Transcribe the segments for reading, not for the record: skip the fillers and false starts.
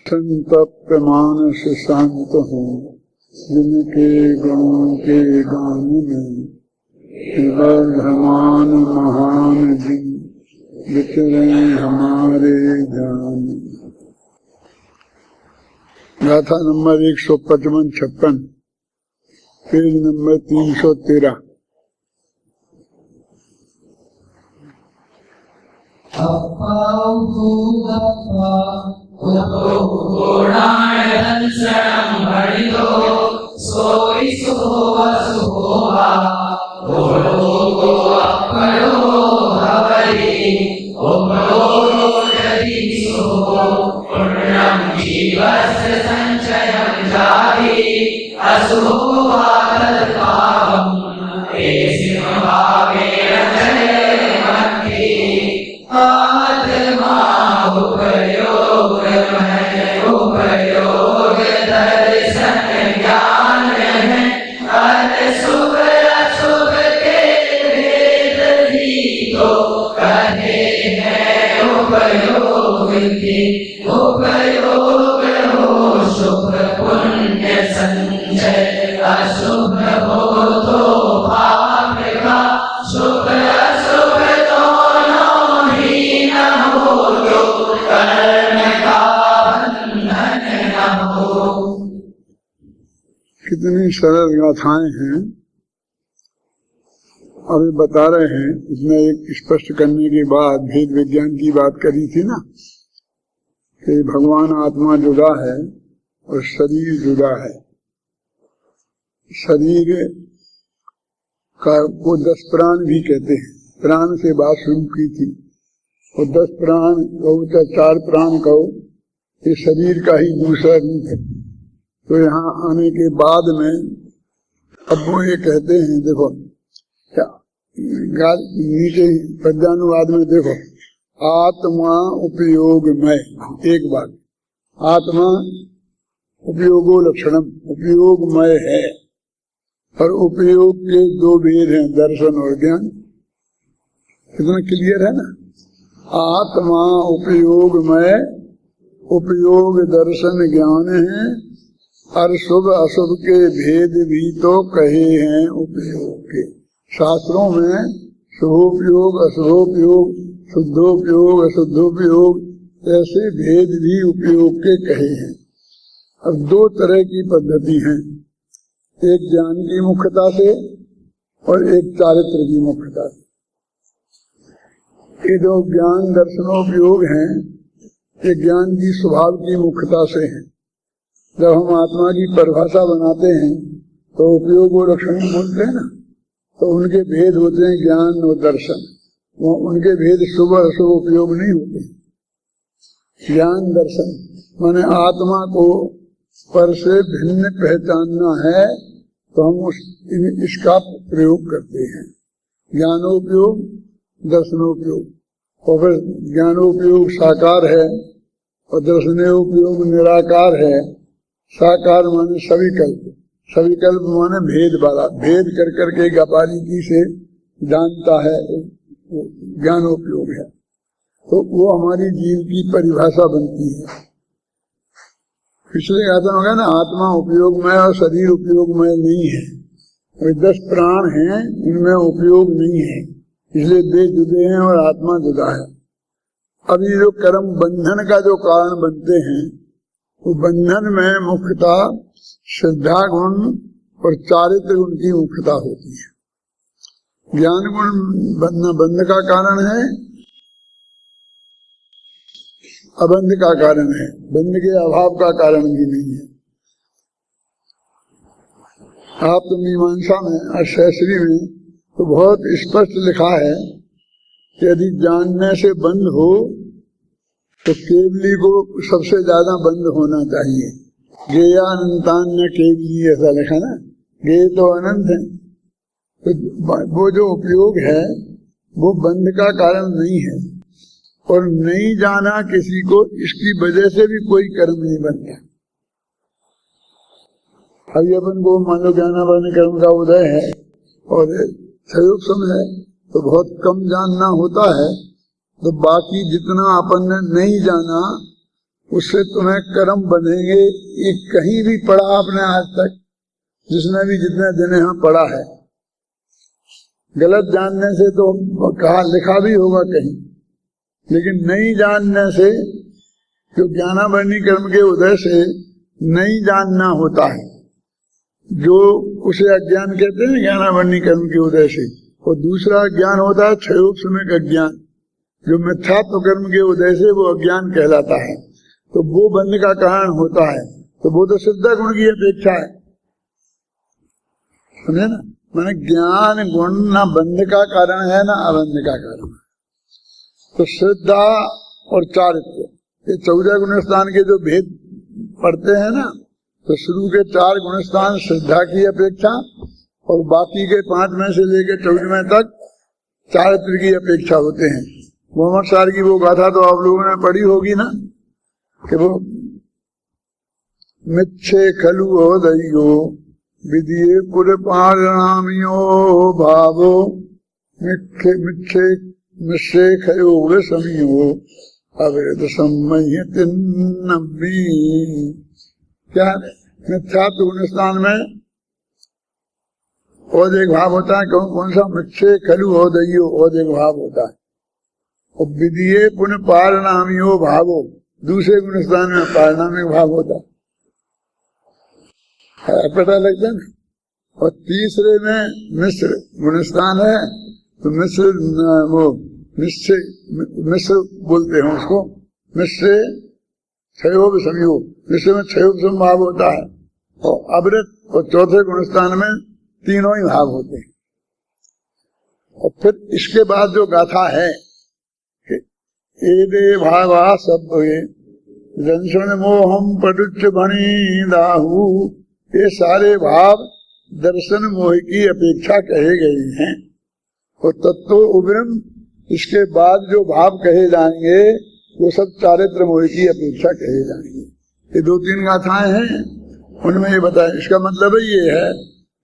संतप्त मानस शांत हो, जिनके गुणों के गान में वर्धमान महान जिन विचरे हमारे जान। गाथा नंबर 155-56, पेज नंबर 313। कितनी सरल गाथाएं हैं। अभी बता रहे हैं, इसमें एक स्पष्ट करने के बाद भेद विज्ञान की बात करी थी ना, कि भगवान आत्मा जुदा है और शरीर जुदा है। शरीर का को 10 प्राण भी कहते हैं। प्राण से बात शुरू की थी, और 10 प्राण कहो या 4 प्राण कहो, ये शरीर का ही दूसरा रूप है। तो यहाँ आने के बाद में अब वो ये कहते हैं, देखो नीचे पद्यानुवाद में देखो, आत्मा उपयोगमय। एक बात, आत्मा उपयोगो लक्षणम, उपयोगमय है। और उपयोग के 2 भेद हैं, दर्शन और ज्ञान। इतना क्लियर है ना। आत्मा उपयोगमय, उपयोग दर्शन ज्ञान है। और शुभ अशुभ के भेद भी तो कहे हैं उपयोग के। शास्त्रों में शुभोपयोग, अशुभोपयोग, शुद्धोपयोग, अशुद्धोपयोग, ऐसे भेद भी उपयोग के कहे हैं। अब 2 तरह की पद्धति है, एक ज्ञान की मुख्यता से और एक चारित्र की मुख्यता से। ये 2 ज्ञान दर्शनोपयोग हैं, ये ज्ञान की स्वभाव की मुख्यता से हैं। जब हम आत्मा की परिभाषा बनाते हैं तो उपयोग और लक्षण बोलते हैं ना, तो उनके भेद होते हैं ज्ञान और दर्शन। वो उनके भेद शुभ अशुभ उपयोग नहीं होते। ज्ञान दर्शन माने आत्मा को पर से भिन्न पहचानना है, तो हम इसका प्रयोग करते हैं। ज्ञानोपयोग, दर्शनोपयोग। और फिर ज्ञानोपयोग साकार है और दर्शनोपयोग निराकार है। साकार माने सविकल्प, सविकल्प माने भेद वाला, भेद कर करके बारीकी से जानता है, ज्ञानोपयोग है। तो वो हमारी जीव की परिभाषा बनती है। पिछले गाथा में ना, आत्मा उपयोगमय और शरीर उपयोगमय नहीं है। 10 प्राण हैं, इनमें उपयोग नहीं है, इसलिए वे जुदे हैं और आत्मा जुदा है। अब ये जो कर्म बंधन का जो कारण बनते हैं, वो बंधन में मुख्यता श्रद्धा गुण और चारित्र गुण की मुख्यता होती है। ज्ञान गुण बंध का कारण है, अबंध का कारण है, बंध के अभाव का कारण भी नहीं है। आप तो मीमांसा में अर्थशास्त्री में तो बहुत स्पष्ट लिखा है कि यदि जानने से बंद हो तो केवली को सबसे ज्यादा बंद होना चाहिए। गेयानंतान न केवली, ऐसा लिखा ना। गेय तो अनंत है, तो वो जो उपयोग है वो बंध का कारण नहीं है। और नहीं जाना किसी को, इसकी वजह से भी कोई कर्म नहीं बनता। अभी अपन को मान लो ज्ञानावान कर्म का उदय है और सहयोग समय है, तो बहुत कम जानना होता है, तो बाकी जितना अपन ने नहीं जाना उससे तुम्हें कर्म बनेंगे। ये कहीं भी पढ़ा आपने आज तक, जिसने भी जितने दिन यहाँ पढ़ा है, गलत जानने से तो कहा लिखा भी होगा कहीं, लेकिन नहीं जानने से, जो ज्ञानावरणी कर्म के उदय से नहीं जानना होता है, जो उसे अज्ञान कहते हैं ज्ञानावरणी कर्म के उदय से, और दूसरा ज्ञान होता है क्षयोपशमक अज्ञान, जो मिथ्यात्व कर्म के उदय से वो अज्ञान कहलाता है। तो वो बंध का कारण होता है, तो वो तो सिद्ध गुण की अपेक्षा है, समझे ना। मैंने ज्ञान गुण ना बंध का कारण है ना अबंध का कारण है। तो श्रद्धा और चारित्र, ये 14 गुणस्थान के जो भेद पढ़ते हैं ना, तो शुरू के 4 गुणस्थान श्रद्धा की अपेक्षा और बाकी के 5 में से लेकर 14वें तक चारित्र की अपेक्षा होते हैं। मोहम्मद सार की वो गाथा तो आप लोगों ने पढ़ी होगी ना, कि वो मिच्छे खलु होदयो विदिये पुर पारणामियो भावो मिच्छे मिच्छे मिच्छे खयो विषमियो अवेद सम्मयतिन्नबी। क्या मिथ्यात्व गुणस्थान में और एक भाव होता है, कौन सा? मिच्छे खलु होदयो और एक भाव होता है, और विदिये पुनः पारणामियो भावो दूसरे गुणस्थान में पारणामिक भाव होता है, पता लगता है। और तीसरे में मिश्र गुणस्थान है, तो मिश्र वो मिश्र बोलते हैं उसको, मिश्र क्षयोग संयोग, मिश्र में क्षयोग भाव होता है, और अवृत और चौथे गुणस्थान में तीनों ही भाव होते हैं। और फिर इसके बाद जो गाथा है, एदे भावा सब दंशन मोहम पटुच्च भणी दाहू, ये सारे भाव दर्शन मोह की अपेक्षा कहे गए हैं। और तत्व उब्रम, इसके बाद जो भाव कहे जाएंगे वो सब चारित्र मोह की अपेक्षा कहे जाएंगे। ये 2-3 गाथाएं हैं, उनमें ये बताया। इसका मतलब ये है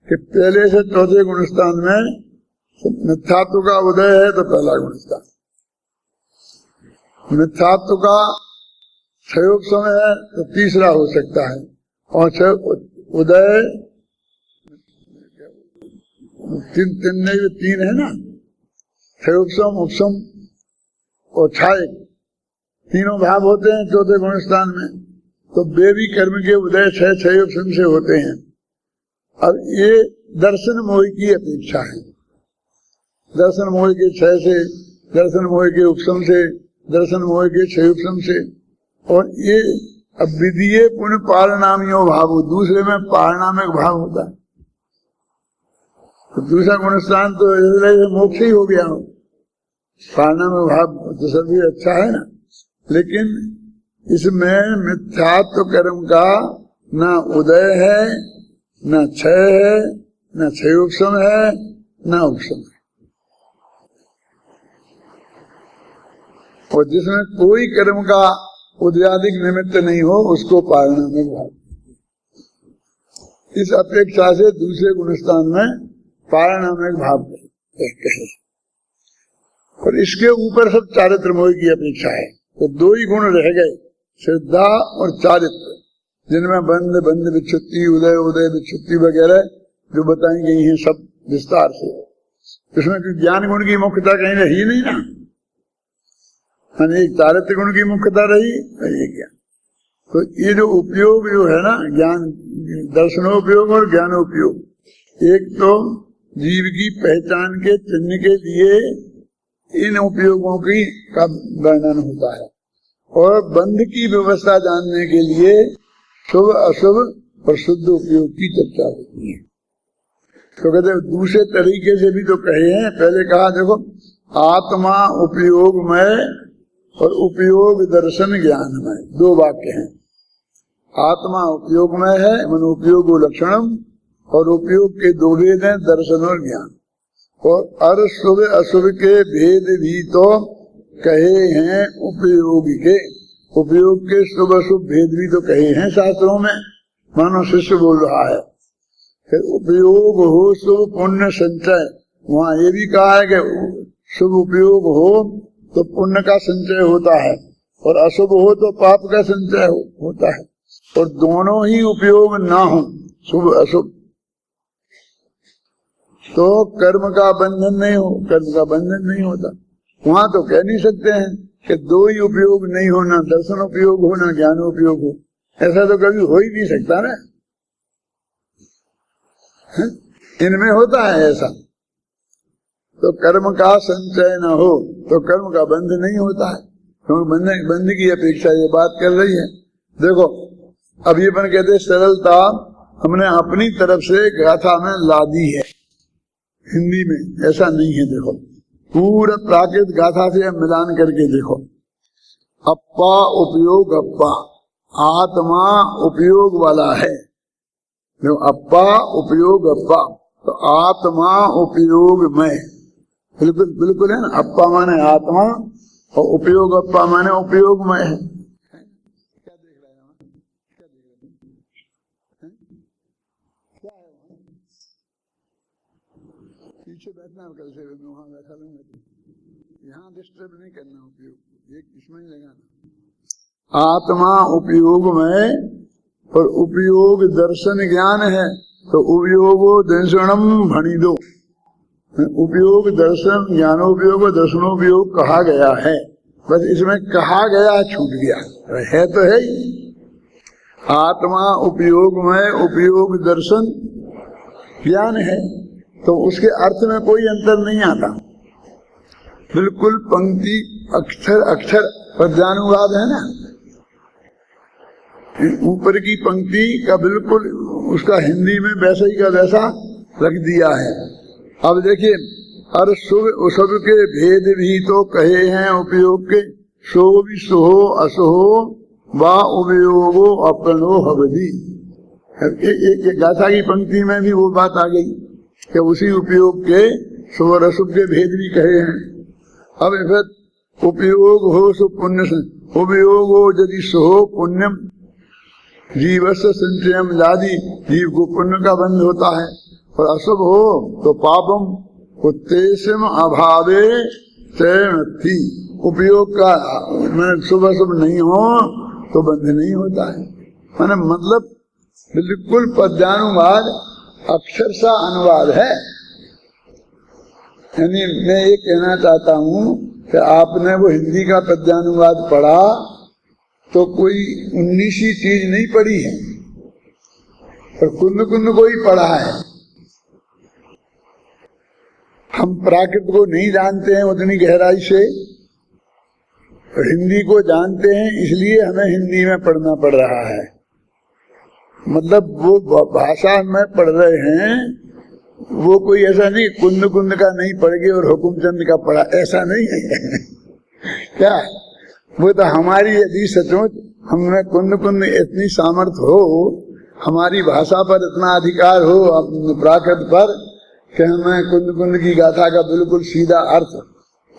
कि पहले से चौथे गुणस्थान में मिथ्यात्व का उदय है, तो पहला गुणस्थान मिथ्यात्व का क्षयोग समय है, तो तीसरा हो सकता है। और उदय तीन है ना, क्षयोपम उपसम और छाय, तीनों भाव होते हैं चौथे गुणस्थान में। तो वे भी कर्म के उदय क्षयोपम से होते हैं। अब ये दर्शन मोह की अपेक्षा है, दर्शन मोह के क्षय से, दर्शन मोह के उपसम से, दर्शन मोह के क्षयोपम से। और ये अब विदिये पुण्य पारणामियों भाव, दूसरे में पारणामिक भाव होता है। तो दूसरा गुणस्थान तो मोक्ष ही हो गया हो, पारणामिक भाव तो सभी अच्छा है ना। लेकिन इसमें मिथ्यात्व कर्म का न उदय है, न क्षय है, न क्षयोपम है, न उपसम है। और जिसमें कोई कर्म का उदयादिक निमित्त नहीं हो, उसको पारणामिक भाव। इस अपेक्षा से दूसरे गुणस्थान में पारणामिक भाव कहे। और इसके ऊपर सब चारित्र मोह की अपेक्षा है। तो 2 ही गुण रह गए, श्रद्धा और चारित्र, जिनमें बंध बंध विच्छुत्ति, उदय उदय विच्छुत्ति वगैरह जो बताई गई हैं सब विस्तार से। इसमें ज्ञान गुण की मुख्यता कहीं रही नहीं ना, एक चारित्र गुण की मुख्यता रही, ये ज्ञान। तो ये जो उपयोग जो है ना, ज्ञान दर्शनोपयोग और ज्ञानोपयोग, एक तो जीव की पहचान के चिन्ह के लिए इन उपयोगों की का वर्णन होता है, और बंध की व्यवस्था जानने के लिए शुभ अशुभ और शुद्ध उपयोग की चर्चा होती है। तो कहते दूसरे तरीके से भी तो कहे हैं। पहले कहा देखो, आत्मा उपयोगमय और उपयोग दर्शन ज्ञानमय, 2 वाक्य हैं। आत्मा उपयोगमय है, मन उपयोग लक्षणम, और उपयोग के 2 भेद हैं, दर्शन और ज्ञान। और अशुभ अशुभ के भेद भी तो कहे हैं उपयोग के, उपयोग के शुभ अशुभ भेद भी तो कहे हैं शास्त्रों में। मानो शिष्य बोल रहा है, फिर उपयोग हो शुभ पुण्य संचय, वहाँ ये भी कहा है कि शुभ उपयोग हो तो पुण्य का संचय होता है, और अशुभ हो तो पाप का संचय होता है, और दोनों ही उपयोग ना हो, शुभ अशुभ, तो कर्म का बंधन नहीं हो, कर्म का बंधन नहीं होता। वहां तो कह नहीं सकते हैं कि दो ही उपयोग नहीं होना, दर्शन उपयोग हो ना ज्ञान उपयोग हो, ऐसा तो कभी हो ही नहीं सकता ना। इनमें होता है ऐसा, तो कर्म का संचय न हो तो कर्म का बंध नहीं होता है, क्योंकि बंध की अपेक्षा ये बात कर रही है। देखो अब ये अपन कहते सरलता हमने अपनी तरफ से गाथा में ला दी है, हिंदी में ऐसा नहीं है। देखो पूरा प्राकृत गाथा से मिलान करके देखो, अप्पा उपयोग अप्पा, आत्मा उपयोग वाला है। देखो अप्पा उपयोग अप्पा, तो आत्मा उपयोग में, बिल्कुल बिल्कुल है ना। अप्पा माने आत्मा और उपयोग अप्पा माने उपयोग में है। क्या देख रहे हैं, क्या देख रहे हैं, क्या है वहां पीछे बैठना, कल से मैं वहां बैठा लूंगा, यहाँ डिस्टर्ब नहीं करना, उपयोग एक इसमें ही लगाना। आत्मा उपयोग में और उपयोग दर्शन ज्ञान है, तो उपयोगो दर्शनम भणी दो, उपयोग दर्शन ज्ञानोपयोग दर्शनोपयोग कहा गया है, बस इसमें कहा गया छूट गया है, तो है ही। आत्मा उपयोग में उपयोग दर्शन ज्ञान है, तो उसके अर्थ में कोई अंतर नहीं आता, बिल्कुल पंक्ति अक्षर अक्षर पद्यानुवाद है ना, ऊपर की पंक्ति का बिल्कुल उसका हिंदी में वैसा ही का वैसा रख दिया है। अब देखिए, अर शुभ शुभ के भेद भी तो कहे हैं उपयोग के, सो भी सोहो असहो वा उपयोगो अपनो हवदी। एक गाथा की पंक्ति में भी वो बात आ गई कि उसी उपयोग के शुभ और अशुभ के भेद भी कहे हैं। अब फिर उपयोग हो सो पुण्य, उपयोग हो यदि सोहो पुण्यम जीवस्य संचयम लादी, जीव को पुण्य का बंध होता है, और अशुभ हो तो पापम उत्तेशम अभावे थी, उपयोग का शुभ अशुभ नहीं हो तो बंध नहीं होता है। माने मतलब बिल्कुल पद्यानुवाद अक्षरशः अनुवाद है। यानी मैं ये कहना चाहता हूँ कि आपने वो हिंदी का पद्यानुवाद पढ़ा तो कोई 19वीं चीज नहीं पढ़ी है, और कुंद कुंद को ही पढ़ा है। हम प्राकृत को नहीं जानते हैं उतनी गहराई से, और हिंदी को जानते हैं, इसलिए हमें हिंदी में पढ़ना पड़ रहा है। मतलब वो भाषा में पढ़ रहे हैं, वो कोई ऐसा नहीं कुंद कुंद का नहीं पढ़ गए और हुकुमचंद का पढ़ा, ऐसा नहीं है। क्या वो तो हमारी यदि सचमुच हमें कुंद कुंद इतनी सामर्थ्य हो, हमारी भाषा पर इतना अधिकार हो प्राकृत पर, कि हमें कुंद कुंद की गाथा का बिल्कुल सीधा अर्थ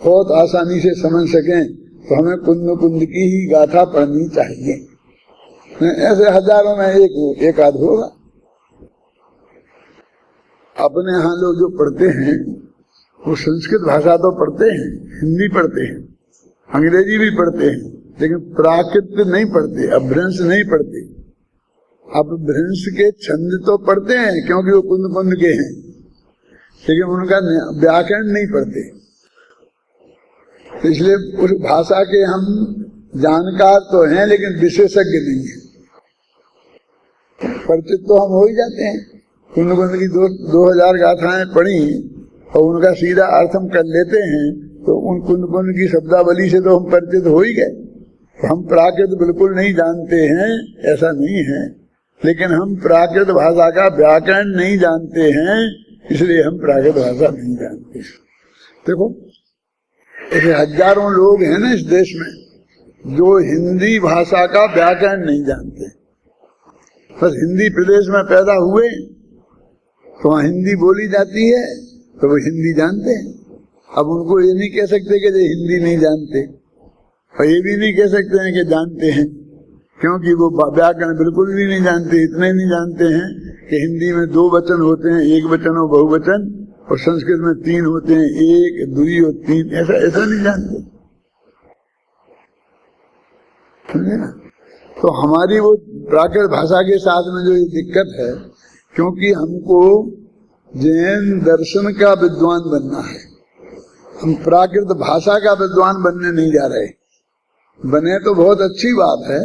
बहुत आसानी से समझ सकें, तो हमें कुंद कुंद की ही गाथा पढ़नी चाहिए। ऐसे हजारों में एक आध होगा। अपने यहाँ लोग जो पढ़ते हैं वो संस्कृत भाषा तो पढ़ते हैं, हिंदी पढ़ते हैं, अंग्रेजी भी पढ़ते हैं, लेकिन प्राकृत नहीं पढ़ते, अभ्रंश नहीं पढ़ते। अब भ्रंश के छंद तो पढ़ते हैं क्योंकि वो कुंद कुंद के हैं, लेकिन उनका व्याकरण नहीं पढ़ते। इसलिए उस भाषा के हम जानकार तो हैं लेकिन विशेषज्ञ नहीं है। परिचित तो हम हो ही जाते हैं, कुंद कुंद की 2000 गाथाएं पढ़ी और उनका सीधा अर्थ हम कर लेते हैं, तो उन कुंद कुंद की शब्दावली से तो हम परिचित हो ही गए। हम प्राकृत बिल्कुल नहीं जानते हैं ऐसा नहीं है, लेकिन हम प्राकृत भाषा का व्याकरण नहीं जानते हैं, इसलिए हम प्राकृत भाषा नहीं जानते। देखो ऐसे हजारों लोग हैं ना इस देश में जो हिंदी भाषा का व्याकरण नहीं जानते। बस हिंदी प्रदेश में पैदा हुए तो वहाँ हिंदी बोली जाती है तो वो हिंदी जानते हैं। अब उनको ये नहीं कह सकते कि हिंदी नहीं जानते, और ये भी नहीं कह सकते हैं कि जानते हैं, क्योंकि वो व्याकरण बिल्कुल भी नहीं जानते। इतने नहीं जानते हैं कि हिंदी में 2 वचन होते हैं, एक वचन और बहुवचन, और संस्कृत में 3 होते हैं, 1, 2 और 3, ऐसा नहीं जानते। समझे ना। तो हमारी वो प्राकृत भाषा के साथ में जो ये दिक्कत है, क्योंकि हमको जैन दर्शन का विद्वान बनना है, हम प्राकृत भाषा का विद्वान बनने नहीं जा रहे। बने तो बहुत अच्छी बात है,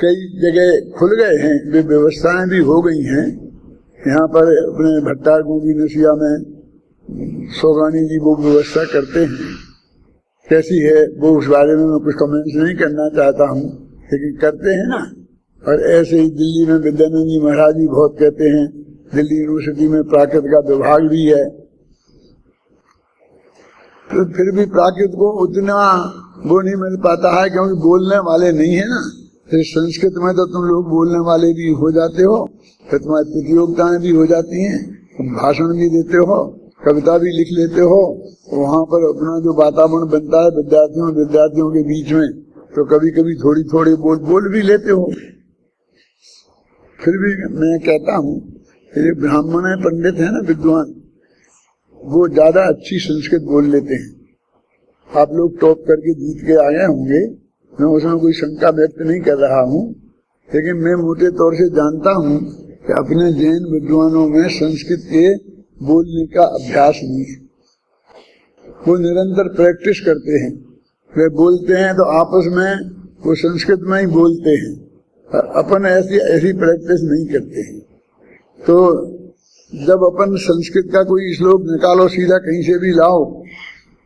कई जगह खुल गए हैं, वे व्यवस्थाएं भी हो गई हैं। यहाँ पर अपने भट्टा गोगी नसिया में सोगानी जी वो व्यवस्था करते हैं, कैसी है वो उस बारे में मैं कुछ कमेंट्स नहीं करना चाहता हूँ, लेकिन करते हैं ना। और ऐसे ही दिल्ली में विद्यानंद जी महाराज जी बहुत कहते हैं, दिल्ली यूनिवर्सिटी में प्राकृत का विभाग भी है। तो फिर भी प्राकृत को उतना वो नहीं मिल पाता है, क्योंकि बोलने वाले नहीं है ना। फिर संस्कृत में तो तुम लोग बोलने वाले भी हो जाते हो, फिर तुम्हारी प्रतियोगिताएं भी हो जाती हैं, तुम भाषण भी देते हो, कविता भी लिख लेते हो। वहाँ पर अपना जो वातावरण बनता है विद्यार्थियों के बीच में, तो कभी कभी थोड़ी थोड़ी बोल भी लेते हो। फिर भी मैं कहता हूँ, ये ब्राह्मण है, पंडित है ना, विद्वान, वो ज्यादा अच्छी संस्कृत बोल लेते हैं। आप लोग टॉप करके जीत के आए होंगे, मैं उसमें कोई शंका व्यक्त नहीं कर रहा हूँ, लेकिन मैं मोटे तौर से जानता हूँ कि अपने जैन विद्वानों में संस्कृत के बोलने का अभ्यास नहीं है। वो निरंतर प्रैक्टिस करते हैं, वे बोलते हैं तो आपस में वो संस्कृत में ही बोलते हैं, अपन ऐसी प्रैक्टिस नहीं करते हैं। तो जब अपन संस्कृत का कोई श्लोक निकालो सीधा कहीं से भी लाओ,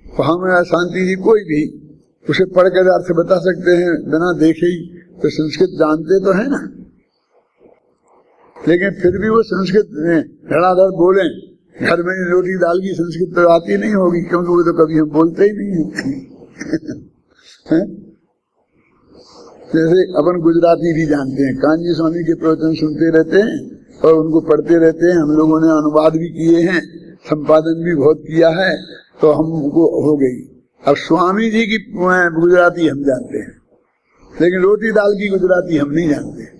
तो हम शांति जी कोई भी उसे पढ़कर अर्थ बता सकते हैं बिना देखे ही, तो संस्कृत जानते तो है ना। लेकिन फिर भी वो संस्कृत धड़ाधड़ बोले, घर में रोटी दाल की संस्कृत तो आती नहीं होगी, क्योंकि वो तो कभी हम बोलते ही नहीं है। जैसे अपन गुजराती भी जानते हैं, कानजी स्वामी के प्रवचन सुनते रहते हैं और उनको पढ़ते रहते हैं। हम लोगों ने अनुवाद भी किए हैं, संपादन भी बहुत किया है, तो हमको हो गई। अब स्वामी जी की गुजराती हम जानते हैं, लेकिन रोटी दाल की गुजराती हम नहीं जानते।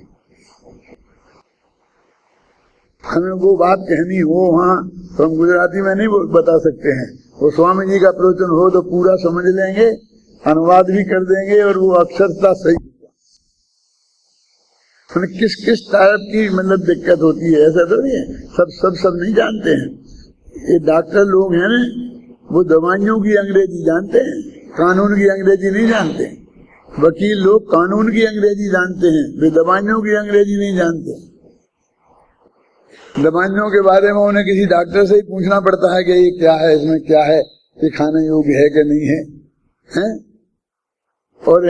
हमें वो बात कहनी हो वहाँ, तो हम गुजराती में नहीं बता सकते हैं। वो स्वामी जी का प्रवचन हो तो पूरा समझ लेंगे, अनुवाद भी कर देंगे, और वो अक्षरता सही। किस किस टाइप की मतलब दिक्कत होती है, ऐसा तो नहीं है सब नहीं जानते हैं। ये डॉक्टर लोग हैं ना, वो दवाइयों की अंग्रेजी जानते हैं, कानून की अंग्रेजी नहीं जानते। वकील लोग कानून की अंग्रेजी जानते हैं, वे दवाइयों की अंग्रेजी नहीं जानते। दवाइयों के बारे में उन्हें किसी डॉक्टर से ही पूछना पड़ता है कि ये क्या है, इसमें क्या है, ये खाने योग्य है कि नहीं है, हैं? और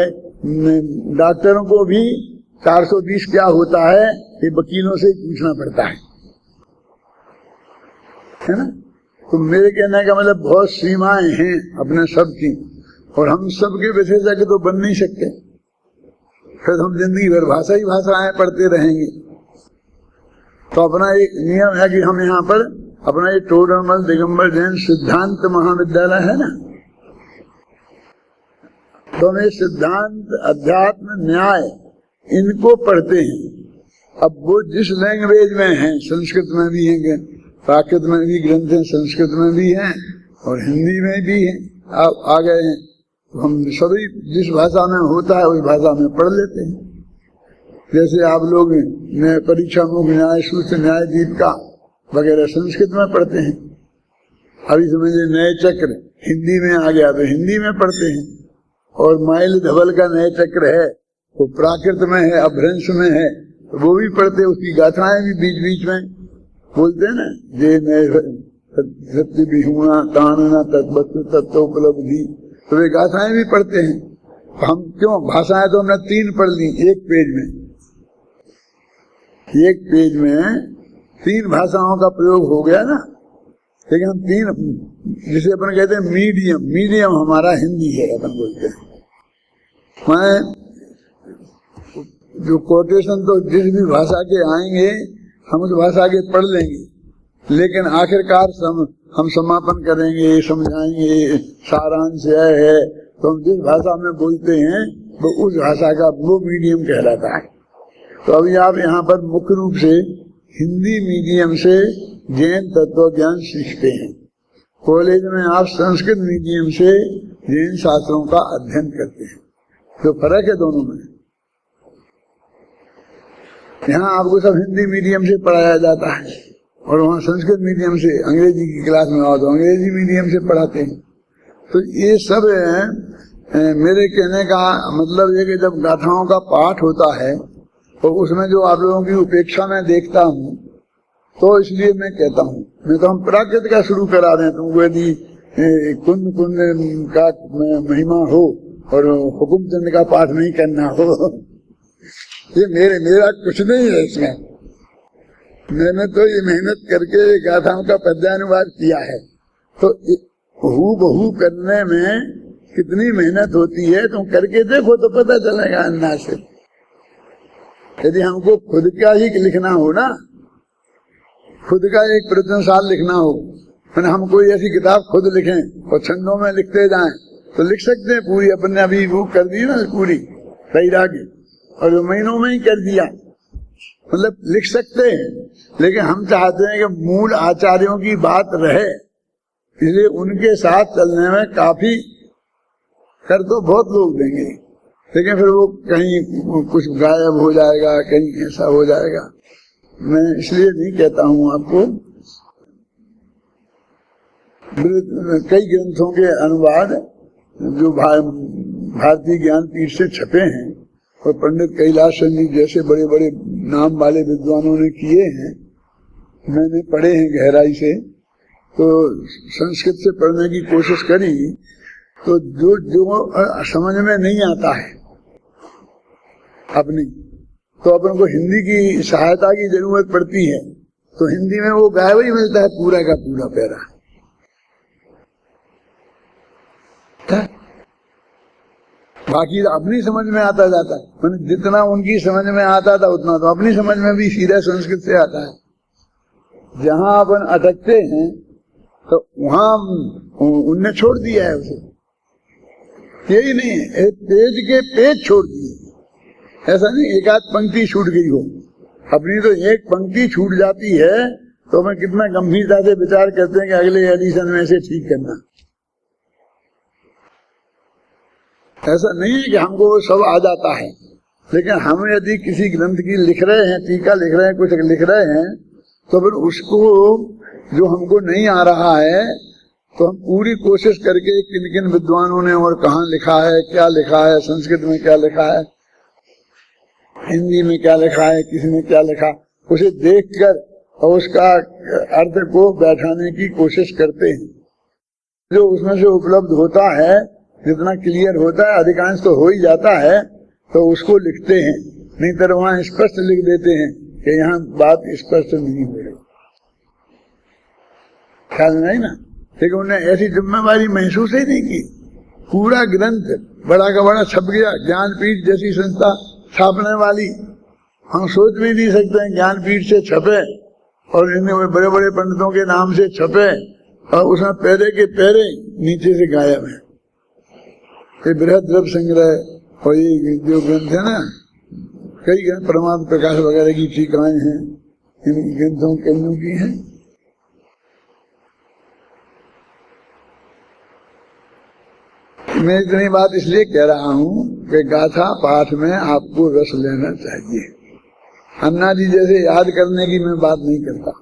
डॉक्टरों को भी 420 क्या होता है, ये वकीलों से ही पूछना पड़ता है ना। तो मेरे कहने का मतलब बहुत सीमाएं हैं अपने सब की, और हम सब के विशेषज्ञ तो बन नहीं सकते। फिर हम जिंदगी भर भाषा ही भाषाएं पढ़ते रहेंगे। तो अपना एक नियम है कि हम यहाँ पर अपना ये टोडरमल दिगंबर जैन सिद्धांत महाविद्यालय है ना, तो हम ये सिद्धांत, अध्यात्म, न्याय इनको पढ़ते हैं। अब वो जिस लैंग्वेज में है, संस्कृत में भी है, प्राकृत में भी ग्रंथ हैं, संस्कृत में भी हैं और हिंदी में भी हैं, आ गए हैं। तो हम सभी जिस भाषा में होता है उस भाषा में पढ़ लेते हैं। जैसे आप लोग परीक्षा मुख न्याय सूत्र न्याय दीपिका वगैरह संस्कृत में पढ़ते हैं। अभी समझिए नए चक्र हिंदी में आ गया तो हिंदी में पढ़ते हैं, और माइल धवल का नए चक्र है वो प्राकृत में है, अभ्रंश में है, तो वो भी पढ़ते। उसकी गाथाएं भी बीच बीच में बोलते हैं ना, जे सत्य विहुणा तानना तत्वस्तु तत्वोपलब्धि, तो वे गाथाएं भी पढ़ते हैं। हम क्यों, भाषाएं तो हमने 3 पढ़ ली एक पेज में। एक पेज में 3 भाषाओं का प्रयोग हो गया ना, लेकिन हम 3, जिसे अपन कहते हैं मीडियम हमारा हिंदी है, अपन बोलते हैं। मैं जो कोटेशन तो जिस भी भाषा के आएंगे हम उस भाषा के पढ़ लेंगे, लेकिन आखिरकार हम समापन करेंगे, समझाएंगे, सारांश है, तो हम जिस भाषा में बोलते हैं वो उस भाषा का वो मीडियम कहलाता है। तो अभी आप यहाँ पर मुख्य रूप से हिंदी मीडियम से जैन तत्व ज्ञान सीखते हैं। कॉलेज में आप संस्कृत मीडियम से जैन शास्त्रों का अध्ययन करते हैं। जो फर्क है दोनों में। यहाँ आपको सब हिंदी मीडियम से पढ़ाया जाता है और वहाँ संस्कृत मीडियम से, अंग्रेजी की क्लास में आओ तो अंग्रेजी मीडियम से पढ़ाते हैं। तो ये सब मेरे कहने का मतलब ये कि जब गाथाओं का पाठ होता है तो उसमें जो आप लोगों की उपेक्षा मैं देखता हूँ, तो इसलिए मैं कहता हूँ, नहीं तो हम प्राकृत का शुरू करा दें, तुमको यदि कुंद कुंद का महिमा हो और हुकुम चंद का पाठ नहीं करना हो, ये मेरा कुछ नहीं है इसमें। मैंने तो ये मेहनत करके गाथाओं का पद्यानुवाद किया है, तो हू बहू करने में कितनी मेहनत होती है तुम करके देखो तो पता चलेगा अंदाज से। यदि हमको खुद का ही लिखना हो ना, खुद का एक प्रवचनसाल लिखना हो, मैंने हम कोई ऐसी किताब खुद लिखें और छंदों में लिखते जाएं तो लिख सकते हैं पूरी। अपने अभी वो कर दी ना पूरी बैरागी, और महीनों में ही कर दिया, मतलब लिख सकते हैं। लेकिन हम चाहते हैं कि मूल आचार्यों की बात रहे, इसलिए उनके साथ चलने में काफी कर तो बहुत लोग देंगे, लेकिन फिर वो कहीं कुछ गायब हो जाएगा, कहीं ऐसा हो जाएगा। मैं इसलिए नहीं कहता हूँ आपको। कई ग्रंथों के अनुवाद जो भारतीय ज्ञानपीठ से छपे हैं और पंडित कैलाश चंद जैसे बड़े बड़े नाम वाले विद्वानों ने किए हैं, मैंने पढ़े हैं गहराई से। तो संस्कृत से पढ़ने की कोशिश करी, तो जो समझ में नहीं आता है अपनी, तो अपन को हिंदी की सहायता की जरूरत पड़ती है। तो हिंदी में वो गायब ही मिलता है पूरा का पूरा पैरा। बाकी अपनी समझ में आता जाता है, मैंने जितना उनकी समझ में आता था उतना तो अपनी समझ में भी सीधा संस्कृत से आता है। जहां अपन अटकते हैं तो वहां उनने छोड़ दिया है उसे, यही नहीं है, पेज के पेज छोड़ दिए। ऐसा नहीं एक आध पंक्ति छूट गई हो, अपनी तो एक पंक्ति छूट जाती है तो मैं कितना गंभीरता से विचार करते हैं कि अगले एडिशन में से ठीक करना। ऐसा नहीं है कि हमको वो सब आ जाता है, लेकिन हम यदि किसी ग्रंथ की लिख रहे हैं, टीका लिख रहे हैं, कुछ लिख रहे हैं, तो फिर उसको जो हमको नहीं आ रहा है तो हम पूरी कोशिश करके किन किन विद्वानों ने और कहाँ लिखा है, क्या लिखा है, संस्कृत में क्या लिखा है, हिंदी में क्या लिखा है, किसी ने क्या लिखा, उसे देखकर और उसका अर्थ को बैठाने की कोशिश करते हैं। जो उसमें से उपलब्ध होता है, जितना क्लियर होता है, अधिकांश तो हो ही जाता है, तो उसको लिखते हैं। नहीं तो वहां स्पष्ट लिख देते हैं कि यहाँ बात स्पष्ट नहीं हो रही, ख्याल नहीं ना। लेकिन उन्हें ऐसी जिम्मेवारी महसूस ही नहीं की। पूरा ग्रंथ बड़ा का बड़ा छप गया, ज्ञानपीठ जैसी संस्था छापने वाली, हम सोच भी नहीं सकते हैं ज्ञानपीठ से छपे और इन्हें बड़े बड़े पंडितों के नाम से छपे और उसमें पैरे के पैरे नीचे से गायब है। ये बृहद द्रव्य संग्रह और ये जो ग्रंथ है ना, कई ग्रंथ परमात्म प्रकाश वगैरह की टीकाएं हैं, इन ग्रंथों कईयों की हैं। मैं इतनी बात इसलिए कह रहा हूँ कि गाथा पाठ में आपको रस लेना चाहिए। अन्ना जी जैसे याद करने की मैं बात नहीं करता,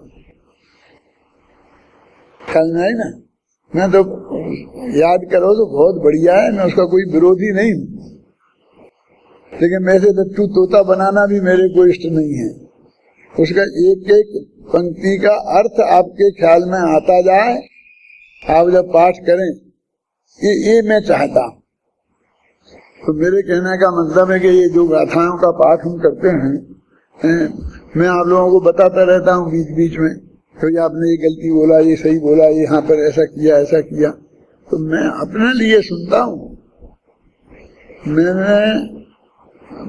ख्याल नहीं ना। मैं तो याद करो तो बहुत बढ़िया है, मैं उसका कोई विरोधी नहीं हूँ, लेकिन मैं से लट्टू तोता बनाना भी मेरे को इष्ट नहीं है। उसका एक एक पंक्ति का अर्थ आपके ख्याल में आता जाए, आप जब पाठ करें, ये मैं चाहता हूँ। तो मेरे कहने का मतलब है कि ये जो गाथाओं का पाठ हम करते हैं, मैं आप लोगों को बताता रहता हूँ बीच बीच में, तो ये आपने ये गलती बोला, ये सही बोला, ये यहाँ पर ऐसा किया ऐसा किया, तो मैं अपने लिए सुनता हूँ। मैंने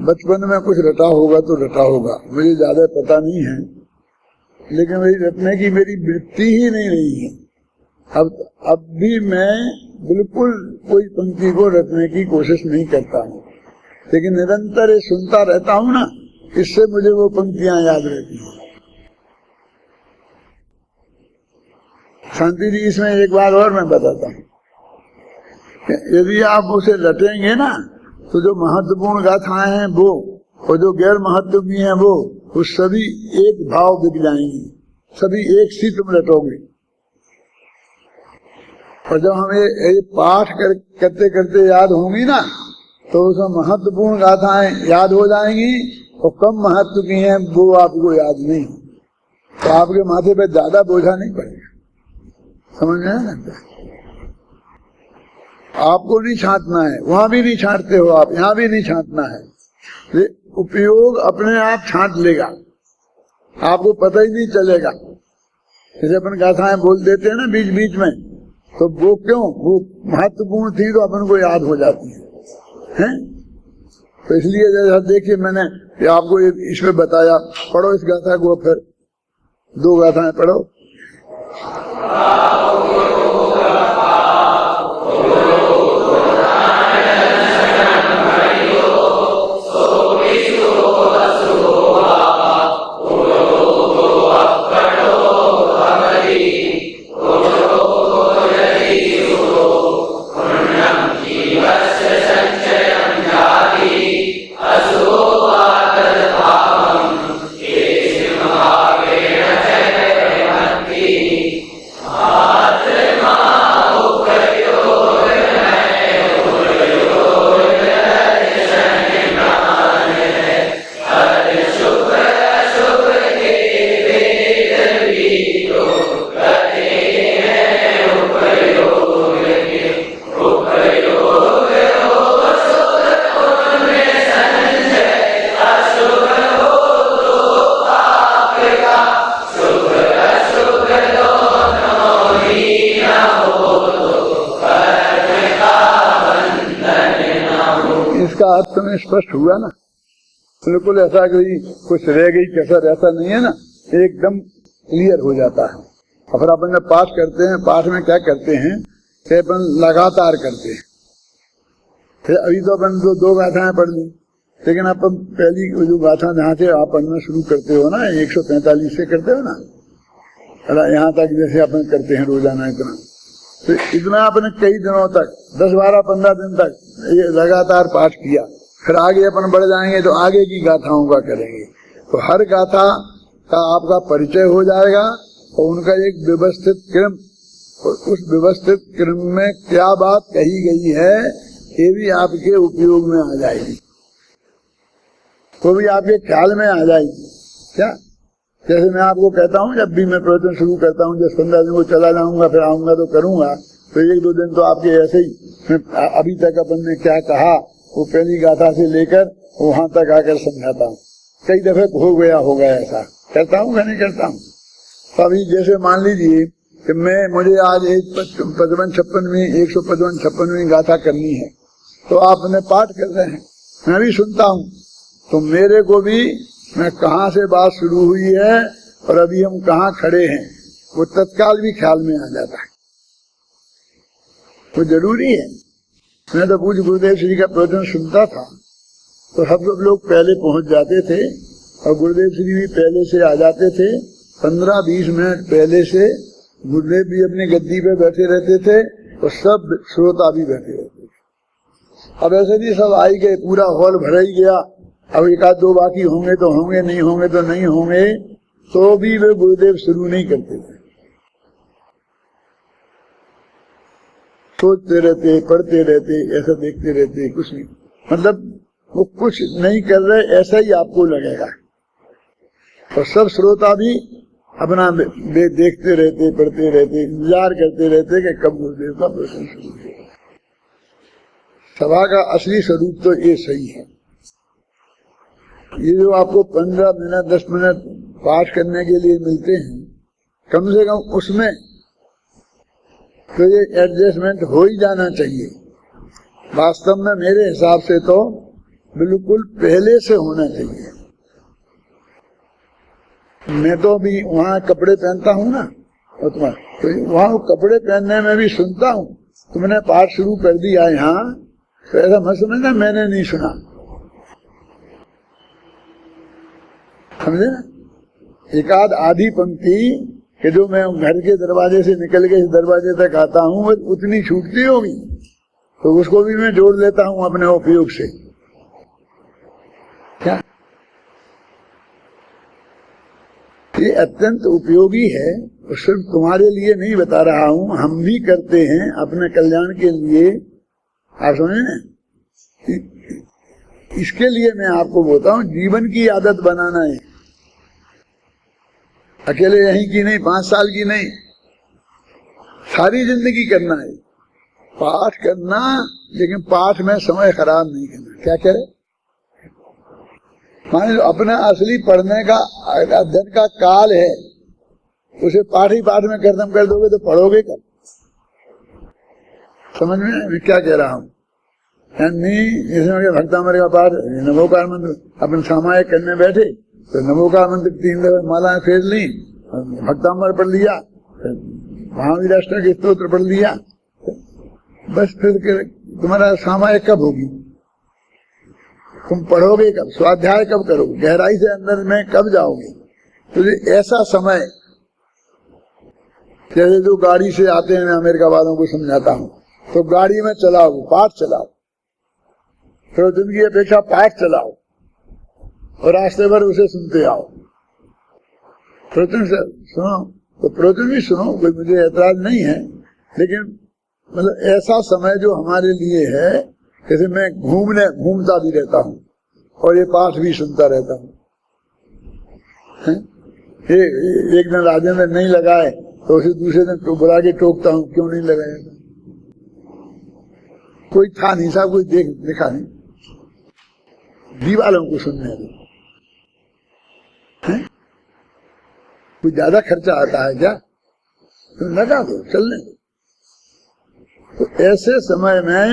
बचपन में कुछ रटा होगा तो रटा होगा, मुझे ज्यादा पता नहीं है, लेकिन मेरी रटने की मेरी वृत्ति ही नहीं रही है। अब भी मैं बिल्कुल कोई पंक्ति को रटने की कोशिश नहीं करता हूँ, लेकिन निरंतर ये सुनता रहता हूँ ना, इससे मुझे वो पंक्तियां याद रहती हैं। शांति जी, इसमें एक बात और मैं बताता हूँ, यदि आप उसे रटेंगे ना तो जो महत्वपूर्ण गाथाएं हैं वो और जो गैर महत्व की हैं वो सभी एक भाव बिक जाएंगी, सभी एक सी तुम रटोगे। और जब हमें ये पाठ करते करते याद होंगी ना तो उसमें महत्वपूर्ण गाथाएं याद हो जाएंगी और कम महत्व की हैं वो आपको याद नहीं, तो आपके माथे पे ज्यादा बोझा नहीं पड़ेगा। समझ में आया ना? आपको नहीं छांटना है, वहां भी नहीं छांटते हो आप, यहाँ भी नहीं छांटना है। ये उपयोग अपने आप छांट लेगा, आपको पता ही नहीं चलेगा। जैसे अपन गाथाएं बोल देते हैं ना बीच बीच में, तो वो क्यों, वो महत्वपूर्ण थी तो अपन को याद हो जाती है? तो इसलिए जैसा देखिए मैंने आपको इसमें बताया, पढ़ो इस गाथा को, फिर 2 गाथाएं पढ़ो। में स्पष्ट हुआ ना, बिल्कुल ऐसा कोई कुछ रह गई कसर ऐसा नहीं है ना, एकदम क्लियर हो जाता है। और फिर अपन जब पाठ करते हैं, पाठ में क्या करते हैं कि अपन लगातार करते हैं। फिर अभी तो अपन 2 गाथाएं पढ़ ली, लेकिन अपन पहली जो गाथा जहाँ से आप पढ़ना शुरू करते हो ना 145 से करते हो ना, यहाँ तक जैसे अपन करते हैं रोजाना इतना, तो इतना आपने कई दिनों तक 10, 12, 15 दिन तक ये लगातार पाठ किया। फिर आगे अपन बढ़ जाएंगे तो आगे की गाथाओं का करेंगे, तो हर गाथा का आपका परिचय हो जाएगा और उनका एक व्यवस्थित क्रम, और उस व्यवस्थित क्रम में क्या बात कही गई है ये भी आपके उपयोग में आ जाएगी, वो भी आपके ख्याल में आ जाएगी। क्या जैसे मैं आपको कहता हूँ, जब भी मैं प्रवचन शुरू करता हूँ 10-15 दिन को चला जाऊंगा, फिर आऊंगा तो करूंगा, तो 1-2 दिन तो आपके ऐसे ही अभी तक अपन ने क्या कहा वो पहली गाथा से लेकर वहां तक आकर समझाता हूँ। कई दफे हो गया होगा ऐसा, करता हूँ या नहीं करता हूँ। तो अभी जैसे मान लीजिए कि मुझे आज 155-56वीं गाथा करनी है, तो आपने पाठ कर रहे हैं, मैं भी सुनता हूँ, तो मेरे को भी मैं कहाँ से बात शुरू हुई है और अभी हम कहाँ खड़े हैं वो तत्काल भी ख्याल में आ जाता है। वो जरूरी है। मैं तो पूज्य गुरुदेव श्री का प्रवचन सुनता था तो सब लोग पहले पहुंच जाते थे और गुरुदेव श्री भी पहले से आ जाते थे। 15-20 मिनट पहले से गुरुदेव भी अपनी गद्दी पे बैठे रहते थे और सब श्रोता भी बैठे रहते थे। अब ऐसे नहीं सब आई गए, पूरा हॉल भरा ही गया, अब 1-2 बाकी होंगे तो होंगे, नहीं होंगे तो नहीं होंगे, तो भी वे गुरुदेव शुरू नहीं करते थे। सोचते रहते, पढ़ते रहते, ऐसा देखते रहते, कुछ नहीं, मतलब वो कुछ नहीं कर रहे ऐसा ही आपको लगेगा। और सब श्रोता भी अपना देखते रहते, पढ़ते रहते, इंतजार करते रहते कि कब गुरुदेव का प्रवचन शुरू हो। सभा का असली स्वरूप तो ये सही है। ये जो आपको 15 मिनट 10 मिनट पाठ करने के लिए मिलते हैं, कम से कम उसमें तो ये एडजस्टमेंट हो ही जाना चाहिए। वास्तव में मेरे हिसाब से तो बिल्कुल पहले से होना चाहिए। मैं तो भी वहाँ कपड़े पहनता हूँ ना, तो वहाँ कपड़े पहनने में भी सुनता हूँ। तुमने पाठ शुरू कर दिया यहाँ, तो ऐसा मत समझना मैंने नहीं सुना, समझे ना। एकाध आधी पंक्ति कि जो मैं घर के दरवाजे से निकल के इस दरवाजे तक आता हूँ उतनी छूटती होगी, तो उसको भी मैं जोड़ लेता हूं अपने उपयोग से। क्या ये अत्यंत उपयोगी है, और सिर्फ तुम्हारे लिए नहीं बता रहा हूं, हम भी करते हैं अपने कल्याण के लिए। आप समझे ना, इसके लिए मैं आपको बोलता हूं, जीवन की आदत बनाना है। अकेले यहीं की नहीं, 5 साल की नहीं, सारी जिंदगी करना है। पाठ करना, लेकिन पाठ में समय खराब नहीं करना। क्या करे, मान लो अपना असली पढ़ने का अध्ययन का काल है, उसे पाठ ही पाठ में खत्म कर दोगे तो पढ़ोगे कब? समझ में मैं क्या कह रहा हूँ? नहीं, इसमें भक्तामृत का पाठ, नमोकार मंत्र अपन सामायिक करने बैठे तो नमोकार मंत्र 3 दफे मालाएं फेर ली, भक्तामृत पढ़ लिया, महावीर अष्टक स्तोत्र पढ़ लिया, बस फिर तुम्हारा सामायिक कब होगी? तुम पढ़ोगे कब? स्वाध्याय कब करोगे? गहराई से अंदर में कब जाओगे? तो ऐसा समय, जैसे जो गाड़ी से आते हैं, मैं अमेरिका वालों को समझाता हूँ, तो गाड़ी में चलाओ, पाठ चलाओ, फिर जिंदगी अपेक्षा पाठ चलाओ और रास्ते भर उसे सुनते आओ। प्रवचन सुनो तो प्रवचन भी सुनो, कोई मुझे ऐतराज नहीं है, लेकिन मतलब ऐसा समय जो हमारे लिए है, जैसे मैं घूमता भी रहता हूँ और ये पाठ भी सुनता रहता हूँ। एक दिन राजेंद्र नहीं लगाए तो उसे दूसरे दिन तो बुला के टोकता हूँ, क्यों नहीं लगाया? कोई था नहीं साहब, कोई देखा नहीं, दीवालों को सुनने दो। कोई ज्यादा खर्चा आता है क्या? तो लगा दो, चलने दो। तो ऐसे समय में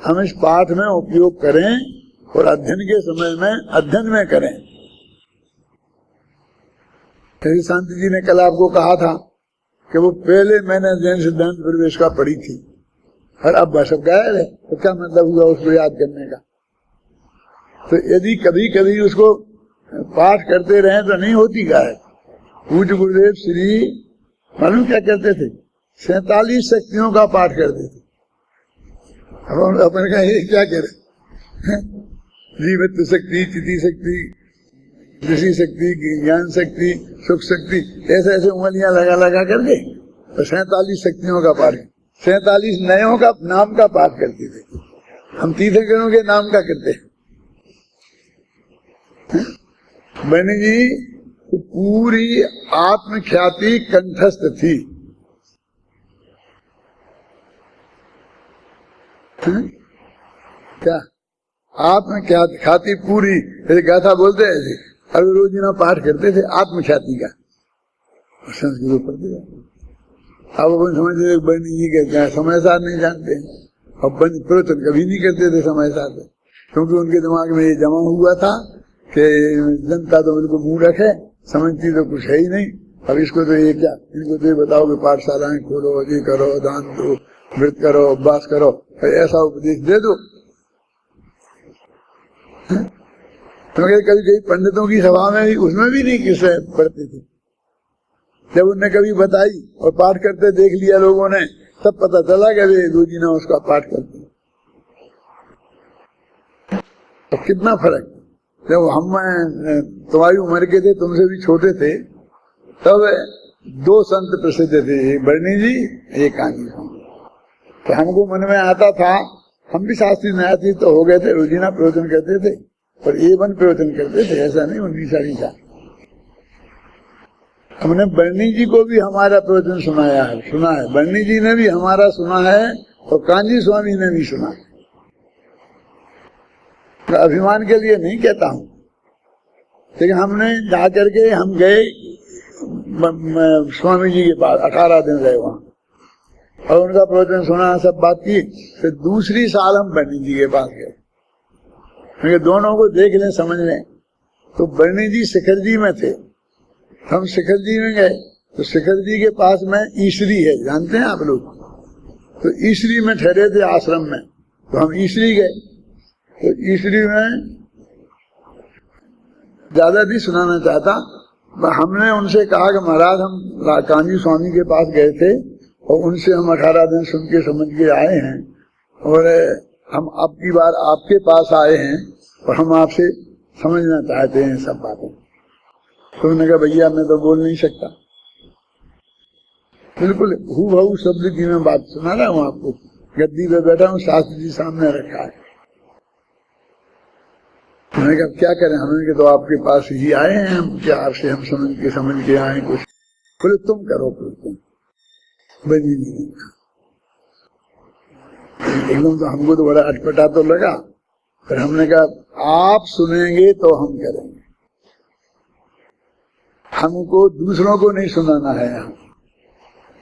हम इस पाठ में उपयोग करें और अध्ययन के समय में अध्ययन में करें। जैसे शांति जी ने कल आपको कहा था कि वो पहले मैंने जैन सिद्धांत प्रवेश का पढ़ी थी और अब बस अब गायब है, तो क्या मतलब हुआ उसको याद करने का? तो यदि कभी कभी उसको पाठ करते रहे तो नहीं होती गायब। पूज्य गुरुदेव श्री मालूम क्या करते थे? 47 शक्तियों का पाठ करते थे। अब अपन का ये क्या करे, जीवत्व शक्ति, चिति शक्ति, ऋषि शक्ति, ज्ञान शक्ति, सुख शक्ति, ऐसे ऐसे उंगलियां लगा लगा करके तो 47 शक्तियों का पाठ, 47 नयों का नाम का पाठ करते थे। हम तीर्थंकरों के नाम का करते हैं। बनी जी तो पूरी आत्मख्याति कंठस्थ थी। क्या आत्मख्याति पूरी, जैसे गाथा बोलते हैं, और रोजीना पाठ करते थे आत्मख्याति का, संस्कृत पढ़ते थे। अब अपन समझते बनी जी कहते हैं, समय साथ नहीं जानते हैं, और बन प्रवचन कभी नहीं करते थे समय साथ, क्योंकि उनके दिमाग में ये जमा हुआ था कि जनता तो बिल्कुल मुंह रखे, समझती तो कुछ है ही नहीं। अब इसको तो ये क्या, इनको तो ये बताओ कि पाठशालाएं खोलो, ये करो, दान दो, व्रत करो, अभ्यास करो, ऐसा उपदेश दे दो। क्योंकि कभी कभी पंडितों की सभा में भी, उसमें भी नहीं किस्से पढ़ते थे। जब उनने कभी बताई और पाठ करते देख लिया लोगों ने, तब पता चला कि वे रोजी ना उसका पाठ करते। तो कितना फर्क। जब हम तुम्हारी उम्र के थे, तुमसे भी छोटे थे, तब 2 संत प्रसिद्ध थे, एक बरनी जी, एक कांजी स्वामी। तो हमको मन में आता था, हम भी शास्त्री न्यायाधीश तो हो गए थे, रोजीना प्रवचन करते थे और A1 प्रवचन करते थे, ऐसा नहीं 19 साल। हमने बरनी जी को भी हमारा प्रवचन सुना है, बरनी जी ने भी हमारा सुना है और कांजी स्वामी ने भी सुना है। मैं अभिमान के लिए नहीं कहता हूँ, लेकिन हमने जा करके हम गए स्वामी जी के पास, 18 दिन रहे वहाँ और उनका प्रवचन सुना, सब बात की। फिर दूसरी साल हम बरनी जी के पास गए, क्योंकि दोनों को देख लें, समझ लें। तो बरनी जी शिखर जी में थे, हम शिखर जी में गए। तो शिखर जी के पास में ईश्वरी है, जानते हैं आप लोग? तो ईश्वरी में ठहरे थे आश्रम में, तो हम ईश्वरी गए। तो ईश्वरी में ज्यादा नहीं सुनाना चाहता, हमने उनसे कहा कि महाराज हम कांजी स्वामी के पास गए थे और उनसे हम 18 दिन सुन के समझ के आए हैं, और हम अब की बार आपके पास आए हैं और हम आपसे समझना चाहते हैं सब बातें। तो उन्होंने कहा भैया मैं तो बोल नहीं सकता। बिल्कुल हूबहू शब्द की मैं बात सुना रहा हूँ आपको। गद्दी पे बैठा हूँ, शास्त्री जी सामने रखा है। मैंने कहा क्या करें, हमने तो आपके पास ही आए हैं, हम क्या आपसे हम समझ के आए कुछ। बोले तुम करो, फिर तुम बनी नहीं। एकदम तो हमको तो बड़ा अटपटा तो लगा, फिर हमने कहा आप सुनेंगे तो हम करेंगे, हमको दूसरों को नहीं सुनाना है।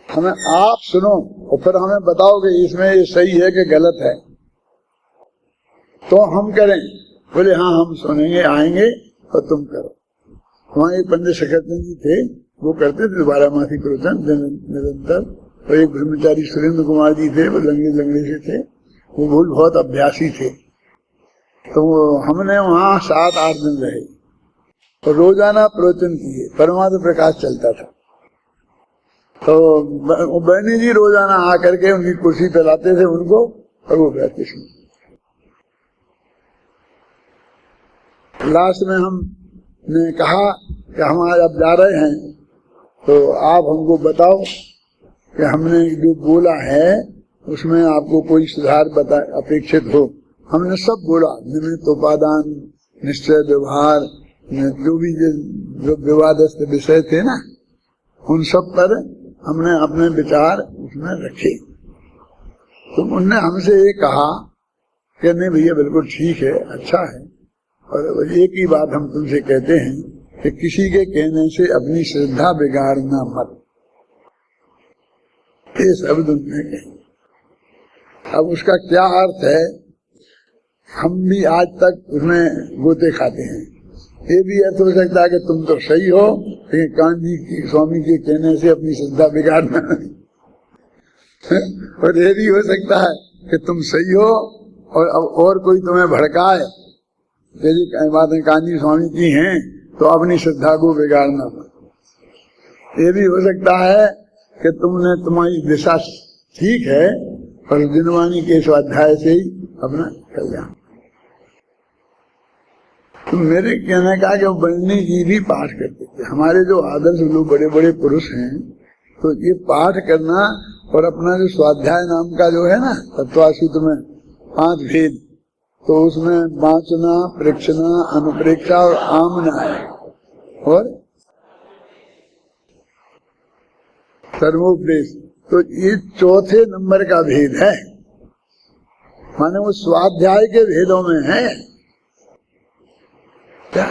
हमें आप सुनो और फिर हमें बताओ कि इसमें ये सही है कि गलत है, तो हम करें। बोले हाँ हम सुनेंगे, आएंगे और तुम करो। वहाँ एक पंडित शक्करचंद जी थे, वो करते थे 12 मासी प्रवचन निरंतर। और एक ब्रह्मचारी सुरेंद्र कुमार जी थे, वो लंगड़े से थे, वो बहुत अभ्यासी थे। तो हमने वहाँ 7-8 दिन रहे और रोजाना प्रवचन किए, परमात्म प्रकाश चलता था। तो बहनी जी रोजाना आकर के उनकी कुर्सी पे लाते थे उनको और वो बैठते थे। लास्ट में हमने कहा कि हम आज अब जा रहे हैं, तो आप हमको बताओ कि हमने जो बोला है उसमें आपको कोई सुधार अपेक्षित हो। हमने सब बोला, निमित्त उपादान निश्चय व्यवहार, जो भी जो विवादस्थ विषय थे ना, उन सब पर हमने अपने विचार उसमें रखे। तो उनने हमसे ये कहा कि नहीं भैया बिल्कुल ठीक है, अच्छा है, और एक ही बात हम तुमसे कहते हैं कि किसी के कहने से अपनी श्रद्धा बिगाड़ना मत। ये शब्द उन्होंने कहे। अब उसका क्या अर्थ है, हम भी आज तक उसमें गोते खाते हैं। ये भी अर्थ हो सकता है कि तुम तो सही हो, लेकिन कान्जी की स्वामी के कहने से अपनी श्रद्धा बिगाड़ना और ये भी हो सकता है कि तुम सही हो और कोई तुम्हें भड़काए, यदि बातें कान्जी स्वामी की हैं तो अपनी श्रद्धा को बिगाड़ना। ये भी हो सकता है कि तुम्हारी दिशा ठीक है और दिनवाणी के स्वाध्याय से ही अपना कल्याण। तो मेरे कहने का कि बंदी जी भी पाठ करते थे। हमारे जो आदर्श लोग बड़े बड़े पुरुष हैं, तो ये पाठ करना और अपना जो स्वाध्याय नाम का जो है ना तत्वासूत्र में 5 भेद, तो उसमें वाचना, प्रेक्षणा, अनुप्रेक्षा और आमना है और सर्वोपदेश। तो ये चौथे नंबर का भेद है, माने वो स्वाध्याय के भेदों में है। क्या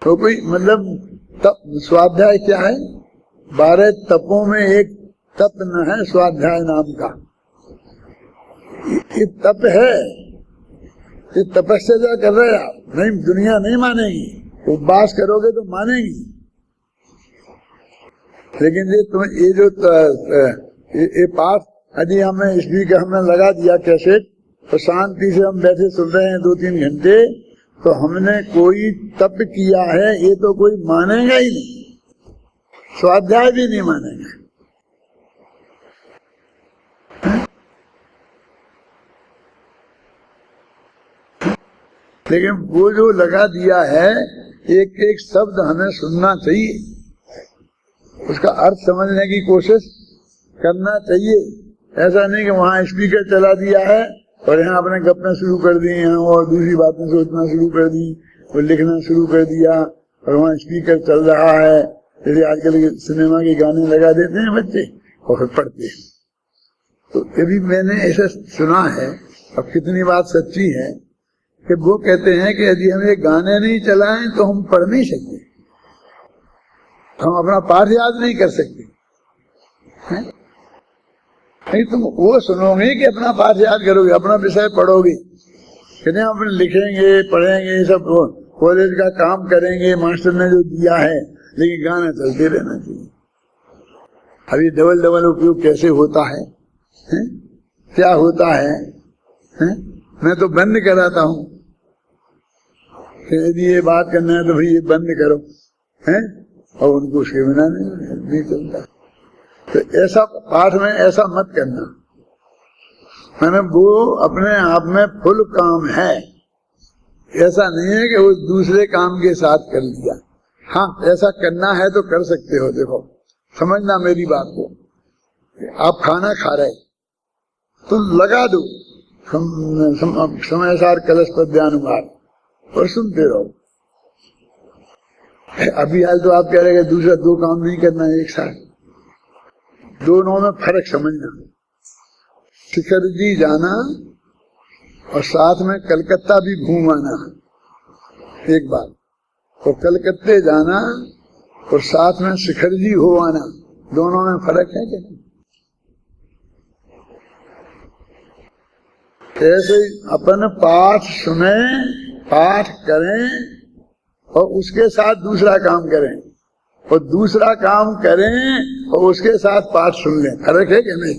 तो कोई मतलब तप, स्वाध्याय क्या है? 12 तपों में एक तप न है स्वाध्याय नाम का। ये तप है, ये तपस्या कर रहे आप, नहीं दुनिया नहीं मानेगी, उपवास करोगे तो मानेगी। लेकिन ये जो पाठ यदि हमें स्पीकर हमने लगा दिया कैसेट, तो शांति से हम बैठे सुन रहे हैं 2-3 घंटे, तो हमने कोई तप किया है ये तो कोई मानेगा ही नहीं, स्वाध्याय भी नहीं मानेगा। लेकिन वो जो लगा दिया है, एक एक शब्द हमें सुनना चाहिए, उसका अर्थ समझने की कोशिश करना चाहिए। ऐसा नहीं कि वहाँ स्पीकर चला दिया है और यहाँ अपने गप्पे शुरू कर दिए हैं और दूसरी बातें सोचना शुरू कर दी और लिखना शुरू कर दिया, और वहाँ स्पीकर चल रहा है। जैसे आजकल सिनेमा के गाने लगा देते हैं बच्चे और फिर पढ़ते हैं। तो ये भी मैंने ऐसा सुना है, अब कितनी बात सच्ची है, कि वो कहते हैं कि यदि हम ये गाने नहीं चलाएं तो हम पढ़ नहीं सकते, हम अपना पाठ याद नहीं कर सकते हैं? नहीं तुम वो सुनोगे कि अपना पाठ याद करोगे, अपना विषय पढ़ोगे, कितने हम लिखेंगे पढ़ेंगे, सब कॉलेज का काम करेंगे मास्टर ने जो दिया है, लेकिन गाना चलते रहना चाहिए। अभी डबल उपयोग कैसे होता है, क्या होता है? मैं तो बंद कराता हूँ, यदि ये बात करना है तो भाई ये बंद करो, हैं? और उनको उसके बिना नहीं चलता। तो ऐसा पाठ में ऐसा मत करना, मैंने वो अपने आप में फुल काम है, ऐसा नहीं है कि वो दूसरे काम के साथ कर लिया। हाँ, ऐसा करना है तो कर सकते हो। देखो समझना मेरी बात को, आप खाना खा रहे तो लगा दो समयसार कलश पद्यानुवाद और सुनते रहो। अभी हाल तो आप कह रहे हैं दूसरा दो काम नहीं करना है एक साथ, दोनों में फर्क समझना। शिखर जी जाना और साथ में कलकत्ता भी घूम आना एक बार, और कलकत्ते जाना और साथ में शिखर जी हो आना, दोनों में फर्क है क्या? ऐसे अपन पाठ सुने, पाठ करें और उसके साथ दूसरा काम करें, और दूसरा काम करें और उसके साथ पाठ सुन लें, फर्क है कि नहीं?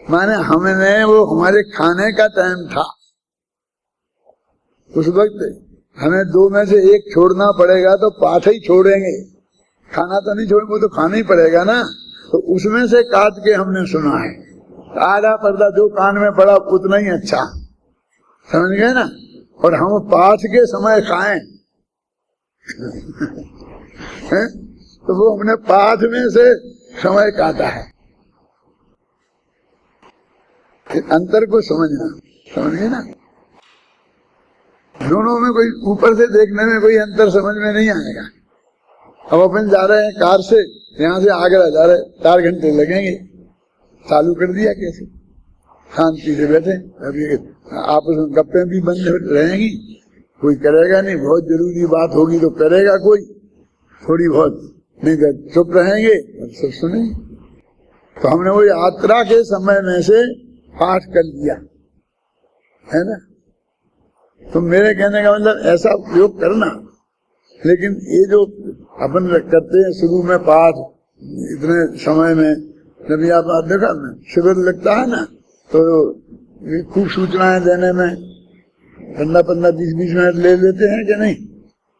माने हमने वो हमारे खाने का टाइम था, उस वक्त हमें दो में से एक छोड़ना पड़ेगा तो पाठ ही छोड़ेंगे, खाना तो नहीं छोड़ेंगे, वो तो खाना ही पड़ेगा ना। तो उसमें से काट के हमने सुना है, आधा पर्दा जो कान में पड़ा उतना ही अच्छा, समझ गए ना। और हम पाठ के समय खाएं तो वो हमने पाठ में से समय काटा है। अंतर को समझना, समझ गए ना। दोनों में कोई ऊपर से देखने में कोई अंतर समझ में नहीं आएगा। अब अपन जा रहे हैं कार से, यहाँ से आगरा जा रहे, 4 घंटे लगेंगे, चालू कर दिया कैसे, शांति से बैठे, अभी आपस में गप्पे भी बंद रहेंगी, कोई करेगा नहीं, बहुत जरूरी बात होगी तो करेगा कोई थोड़ी बहुत, नहीं तो चुप रहेंगे और सब सुनेंगे। तो हमने वो यात्रा के समय में से पाठ कर लिया है ना। तो मेरे कहने का मतलब ऐसा उपयोग करना, लेकिन ये जो अपन करते हैं शुरू में पाठ इतने समय में, जब आप देखा ना शिविर लगता है ना, तो खूब सूचनाएं देने में 15-20 मिनट ले लेते हैं कि नहीं।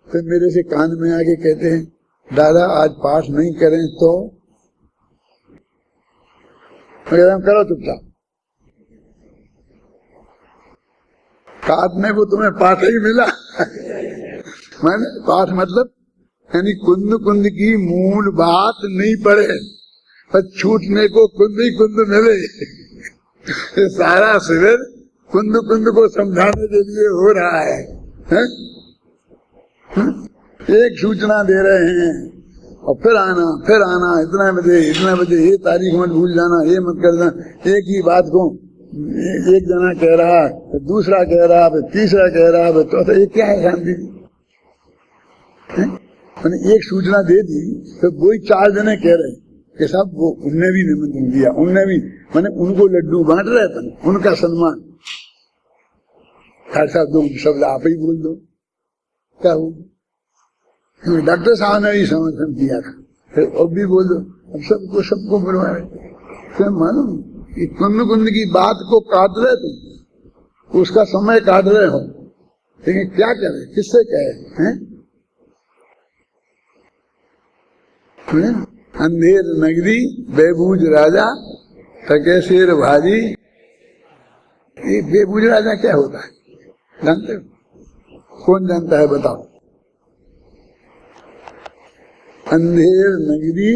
फिर मेरे से कान में आके कहते हैं, दादा आज पाठ नहीं करें तो मैं कहता हूं करो चुपचाप, काटने को तुम्हें पाठ ही मिला। मैंने पाठ मतलब यानी कुंद कुंद की मूल बात नहीं पड़े, पर छूटने को कुंद ही कुंद मिले। सारा शिविर कुंद कुंद को समझाने के लिए हो रहा है, है? एक सूचना दे रहे हैं और फिर आना, इतना बजे ये तारीख मत भूल जाना, ये मत करना। एक ही बात को एक जना कह रहा, दूसरा कह रहा, फिर तीसरा कह रहा, फिर चौथा, ये क्या है शांति? मैंने एक सूचना दे दी तो वही 4 जने कह रहे कि साहब वो उनने भी निमंत्रण दिया, उनने भी, मैंने उनको लड्डू बांट रहे थे, उनका सम्मान। साहब 2 शब्द आप ही बोल दो, क्या हो? डॉक्टर साहब ने भी समर्थन किया था, फिर अब भी बोल दो, अब सबको बुलवा रहे। फिर मालूम कुंद कुंद की बात को काट रहे तुम, उसका समय काट रहे हो, लेकिन क्या करे, किससे कहे हैं? अंधेर नगरी बेबूझ राजा थके शेर भाजी। ये बेबूझ राजा क्या होता है जानते हो? कौन जानता है बताओ? अंधेर नगरी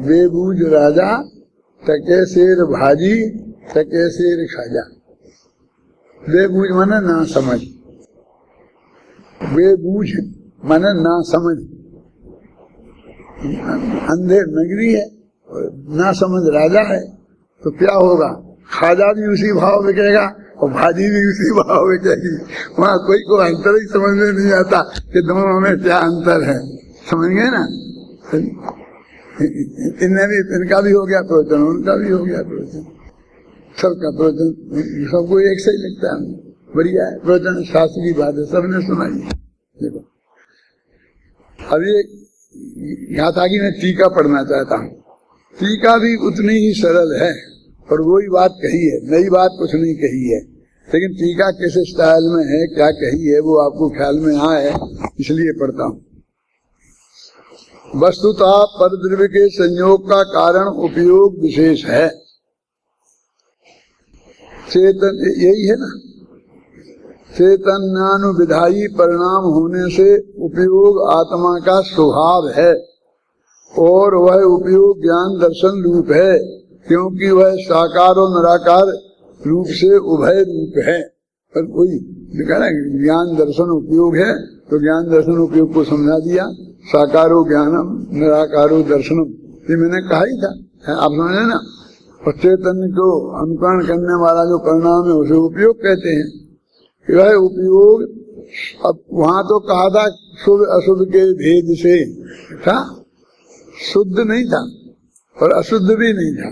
बेबूझ राजा टके शेर भाजी टके शेर खाजा। बेबूझ माने ना समझ, बेबूझ माने ना समझ। अंधेर नगरी है और ना समझ राजा है, तो क्या होगा? खाजा भी उसी भाव में बिकेगा और भाजी भी उसी भाव में बिकेगी। वहाँ कोई को अंतर ही समझ में नहीं आता कि दोनों में क्या अंतर है, समझ गए ना। इनमें भी, इनका भी हो गया प्रवचन, उनका भी हो गया प्रवचन, सबका प्रवचन सबको एक सही लगता है, बढ़िया है प्रवचन, शास्त्र की बात है, सबने सुनाई। देखो अब ये यहाँ था कि मैं टीका पढ़ना चाहता हूँ। टीका भी उतनी ही सरल है और वही बात कही है, नई बात कुछ नहीं कही है, लेकिन टीका किस स्टाइल में है, क्या कही है, वो आपको ख्याल में आए इसलिए पढ़ता हूँ। वस्तुतः परद्रव्य के संयोग का कारण उपयोग विशेष है। चेतन यही है ना, चैतन्यानुविधायी परिणाम होने से उपयोग आत्मा का स्वभाव है और वह उपयोग ज्ञान दर्शन रूप है, क्योंकि वह साकार और निराकार रूप से उभय रूप है। पर वही लिखा ना, ज्ञान दर्शन उपयोग है, तो ज्ञान दर्शन उपयोग को समझा दिया। साकारो ज्ञानम निराकारो दर्शनम, ये मैंने कहा ही था, आप समझे ना। और चैतन्य को अनुकरण करने वाला जो परिणाम है उसे उपयोग कहते हैं। वह उपयोग, अब वहां तो कहा था शुभ अशुभ के भेद से था, शुद्ध नहीं था और अशुद्ध भी नहीं था।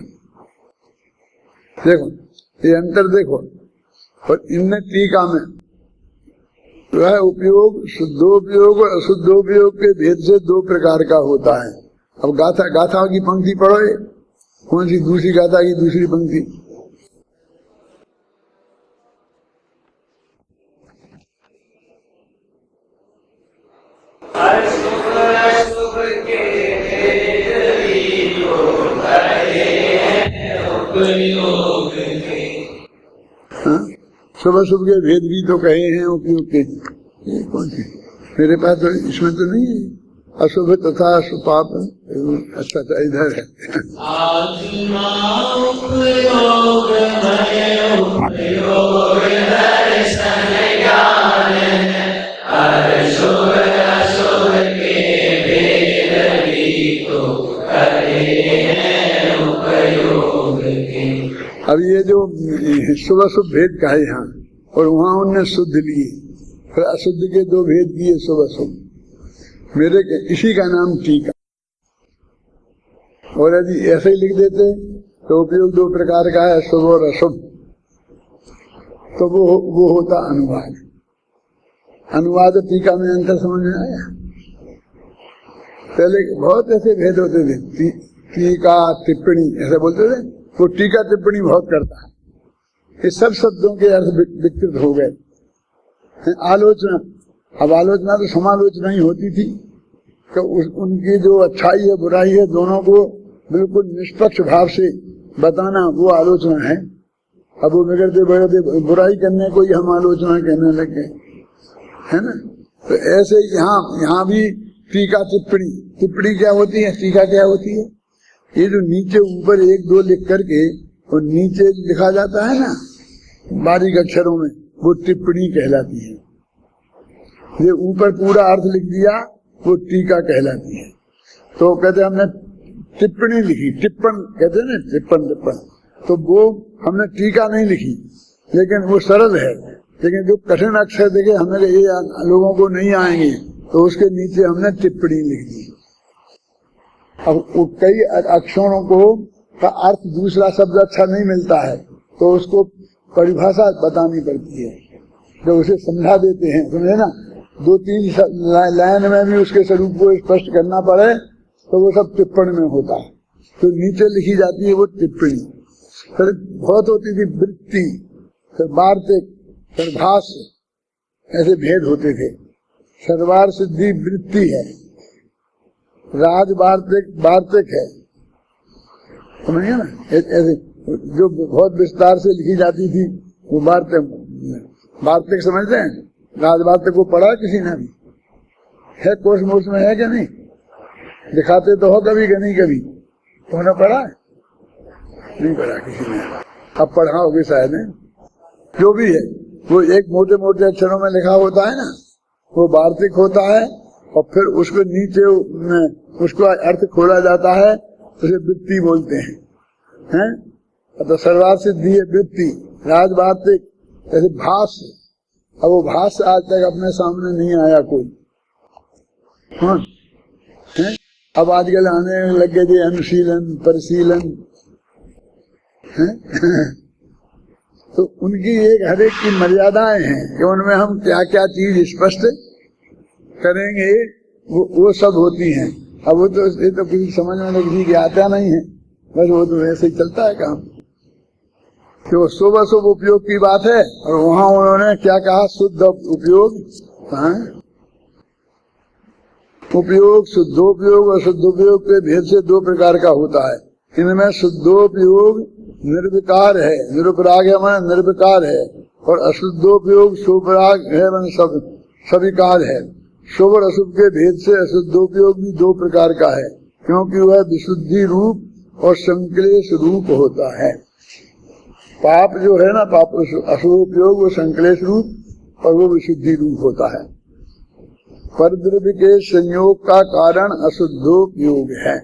देखो ये अंतर देखो। और इनमें टीका में वह उपयोग शुद्धोपयोग और अशुद्धोपयोग के भेद से दो प्रकार का होता है। अब गाथा की पंक्ति पढ़ो, कौन सी दूसरी गाथा की दूसरी पंक्ति? शुभ शुभ के भेद भी तो कहे हैं उपयोग के। ये कौन सी? मेरे पास तो इसमें तो नहीं है। अशुभ तथा सुपाप, अच्छा इधर है। अब ये जो शुभ शुभ भेद का है यहाँ, और वहाँ उनने शुद्ध लिए, फिर अशुद्ध के दो भेद किए शुभ शुभ। मेरे इसी का नाम टीका। और यदि ऐसे ही लिख देते तो उपयोग दो प्रकार का है, शुभ और अशुभ, तो वो होता अनुवाद। अनुवाद और टीका में अंतर समझ में आया? पहले बहुत ऐसे भेद होते थे, टीका टिप्पणी ऐसे बोलते थे। वो टीका टिप्पणी बहुत करता है, ये सब शब्दों के अर्थ विकृत हो गए। आलोचना, अब आलोचना तो समालोचना ही होती थी, तो उनकी जो अच्छाई है बुराई है दोनों को बिल्कुल निष्पक्ष भाव से बताना, वो आलोचना है। अब वो बिगड़ते बिगड़ते बुराई करने को ही हम आलोचना कहने लग गए, है ना। तो ऐसे यहाँ भी टीका टिप्पणी। टिप्पणी क्या होती है, टीका क्या होती है? ये जो नीचे ऊपर एक दो लिख करके और नीचे लिखा जाता है ना बारीक अक्षरों में, वो टिप्पणी कहलाती है। ये ऊपर पूरा अर्थ लिख दिया, वो टीका कहलाती है। तो कहते हमने टिप्पणी लिखी, टिप्पण कहते हैं ना, टिप्पण। तो वो हमने टीका नहीं लिखी, लेकिन वो सरल है। लेकिन जो कठिन अक्षर देखे हमें ये लोगों को नहीं आएंगे, तो उसके नीचे हमने टिप्पणी लिख दी। अब कई अक्षरों को का अर्थ दूसरा शब्द अच्छा नहीं मिलता है, तो उसको परिभाषा बतानी पड़ती है, जो उसे समझा देते हैं, समझे ना। दो तीन लाइन में भी उसके स्वरूप को स्पष्ट करना पड़े, तो वो सब टिप्पणी में होता है। तो नीचे लिखी जाती है वो टिप्पणी। फिर बहुत होती थी वृत्ति, फिर वार्तिक, फिर भाष्य, ऐसे भेद होते थे। सर्वार सिद्धि वृत्ति है, राज वार्तिक है, समझिए ना। ऐसे जो बहुत विस्तार से लिखी जाती थी वो वार्तिक समझते हैं। राज वार्तिक को पढ़ा किसी ने भी? है कोर्स मोर्स में है कि नहीं? दिखाते तो हो कभी कि नहीं कभी, तुमने पढ़ा है? नहीं पढ़ा किसी ने, अब पढ़ा होगी शायद। जो भी है वो एक मोटे मोटे अक्षरों में लिखा होता है ना, वो वार्तिक होता है। और फिर उसको नीचे उसको अर्थ खोला जाता है, उसे वृत्ति बोलते हैं। तो सर्वार्थ सिद्धि है वृत्ति, राज वार्तिक, जैसे भाष्य। अब वो भाष्य आज तक अपने सामने नहीं आया कोई। हाँ है? अब आजकल आने लग गए थे अनुशीलन, परिशीलन, तो उनकी एक हर एक की मर्यादाएं हैं कि उनमें हम क्या क्या चीज स्पष्ट करेंगे, वो सब होती हैं। अब वो तो ये तो किसी समझ में किसी के आता नहीं है, बस वो तो ऐसे ही चलता है काम। तो शुभ अशुभ उपयोग की बात है, और वहां उन्होंने क्या कहा, शुद्ध उपयोग। उपयोग शुद्धोपयोग और शुद्धोपयोग के भेद से दो प्रकार का होता है। इनमें शुद्धोपयोग निर्विकार है, निरुपराग है माने निर्विकार है, और अशुद्धोपयोग शुभराग है माने सब सविकार है। शुभ और अशुभ के भेद से अशुद्धोपयोग भी दो प्रकार का है, क्योंकि वह विशुद्धि रूप और संक्लेश रूप होता है। पाप जो है ना, पाप अशुभोपयोग वो संक्लेश रूप और वो विशुद्धि रूप होता है। परद्रव्य के संयोग का कारण अशुद्धोपयोग है,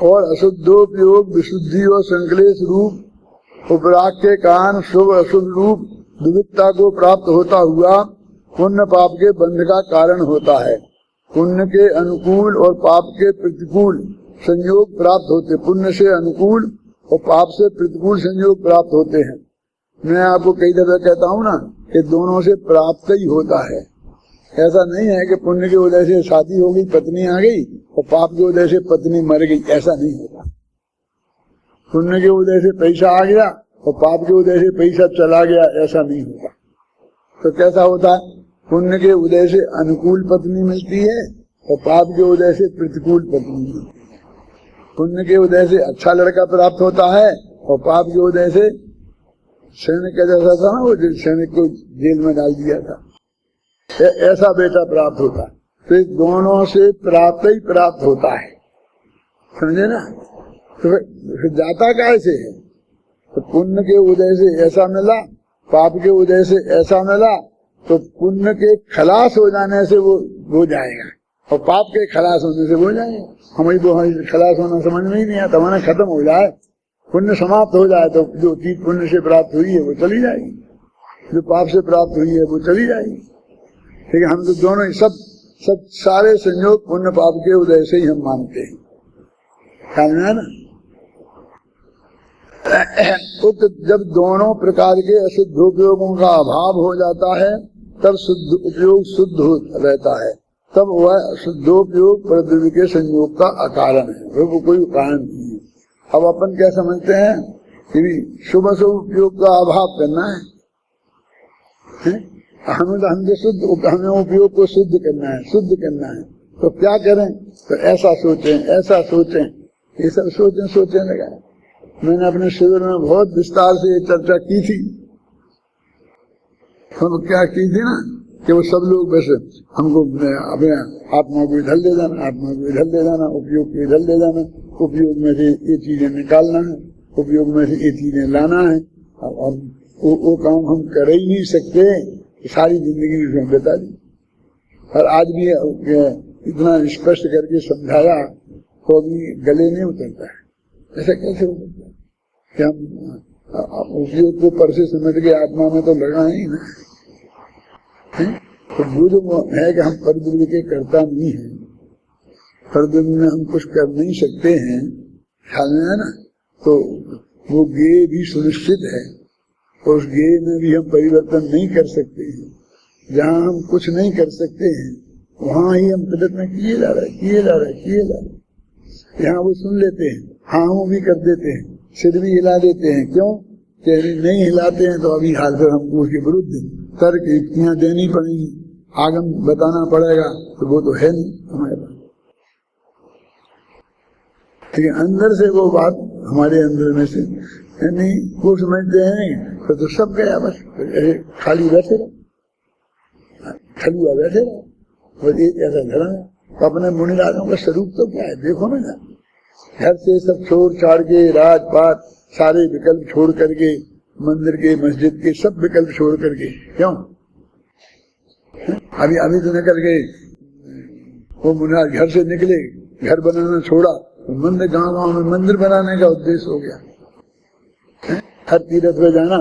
और अशुद्धोपयोग विशुद्धि और संक्लेश रूप उपराग के कारण शुभ अशुभ रूप विविधता को प्राप्त होता हुआ पुण्य पाप के बंध का कारण होता है। पुण्य के अनुकूल और पाप के प्रतिकूल संयोग प्राप्त होते, पुण्य से अनुकूल और पाप से प्रतिकूल संयोग प्राप्त होते हैं। मैं आपको कई दफा कहता हूँ ना कि दोनों से प्राप्त ही होता है। ऐसा नहीं है कि पुण्य की वजह से शादी हो गई, पत्नी आ गई, और पाप की वजह से पत्नी मर गई, ऐसा नहीं होता। पुण्य की वजह से पैसा आ गया और पाप की वजह से पैसा चला गया, ऐसा नहीं होता। तो कैसा होता है? पुण्य के उदय से अनुकूल पत्नी मिलती है और पाप के उदय से प्रतिकूल पत्नी मिलती है। पुण्य के उदय से अच्छा लड़का प्राप्त होता है और पाप के उदय से सैनिक का जैसा था ना, वो सैनिक को जेल में डाल दिया था, ऐसा बेटा प्राप्त होता है। तो इस दोनों से प्राप्त ही प्राप्त होता है, समझे ना। तो फिर जाता कैसे है? तो पुण्य के उदय से ऐसा मिला, पाप के उदय से ऐसा मिला, तो पुण्य के खलास हो जाने से वो जाएगा और पाप के खलास होने से वो जाएगा। हमारी वो खलास होना समझ में ही नहीं आता। हमारा खत्म हो जाए, पुण्य समाप्त हो जाए, तो जो चीज पुण्य से प्राप्त हुई है वो चली जाएगी, जो पाप से प्राप्त हुई है वो चली जाएगी। ठीक है, हम तो दोनों सब सारे संयोग पुण्य पाप के उदय से ही हम मानते हैं, ख्याल में है ना। तो जब दोनों प्रकार के अशुद्ध उपयोगों का अभाव हो जाता है तब शुद्ध उपयोग शुद्ध रहता है, तब वह शुद्धोपयोग परद्रव्य के संयोग का अकारण है, वो कोई कारण नहीं है। अब अपन क्या समझते हैं कि शुभ शुभ उपयोग का अभाव करना है, हमें उपयोग को शुद्ध करना है, शुद्ध करना है। तो क्या करें? तो ऐसा सोचें, ये सब सोचें लगा। मैंने अपने शिविर में बहुत विस्तार से ये चर्चा की थी। हम क्या की थी ना कि वो सब लोग वैसे हमको अपने आत्मा को इधर ले जाना, आत्मा को इधर ले जाना, उपयोग को इधर ले जाना, उपयोग में से ये चीजें निकालना है, उपयोग में से ये चीजें लाना है, और वो काम हम कर ही नहीं सकते। सारी जिंदगी उसमें बिता दी, और आज भी इतना स्पष्ट करके समझाया तो अभी गले नहीं उतरता है। ऐसा कैसे हो सकता है कि हम उपयोग को पर से समझ के आत्मा में तो लगा ही ना। तो वो जो है कि हम परद्रव्य के कर्ता नहीं है, परद्रव्य में हम कुछ कर नहीं सकते हैं, ख्याल में है ना। तो वो ज्ञेय भी सुनिश्चित है, और उस ज्ञेय में भी हम परिवर्तन नहीं कर सकते हैं। जहाँ हम कुछ नहीं कर सकते हैं वहाँ ही हम प्रयत्न किए जा रहे। यहाँ वो सुन लेते हैं, हाँ वो भी कर देते हैं, सिर भी हिला देते हैं। क्यों? नहीं हिलाते हैं तो अभी हाल फिर हमको उसके विरुद्ध तर्क युक्तियां देनी पड़ेगी, आगम बताना पड़ेगा, तो वो तो है नहीं हमारे पास। लेकिन अंदर से वो बात हमारे अंदर में से नहीं, वो समझते हैं तो सब गया, बस खाली बैठे रहो, खलुआ बैठे रहो, बस एक ऐसा धर्म है। तो अपने मुनिराजों का स्वरूप तो क्या है देखो ना। घर से सब छोड़ छाड़ के, राजपाट सारे विकल्प छोड़ करके, मंदिर के मस्जिद के सब विकल्प छोड़ करके, क्यों? अभी तो निकल गए, वो मुनिराज घर से निकले, घर बनाना छोड़ा, मंदिर गांव में मंदिर बनाने का उद्देश्य हो गया। हर तीर्थ में जाना,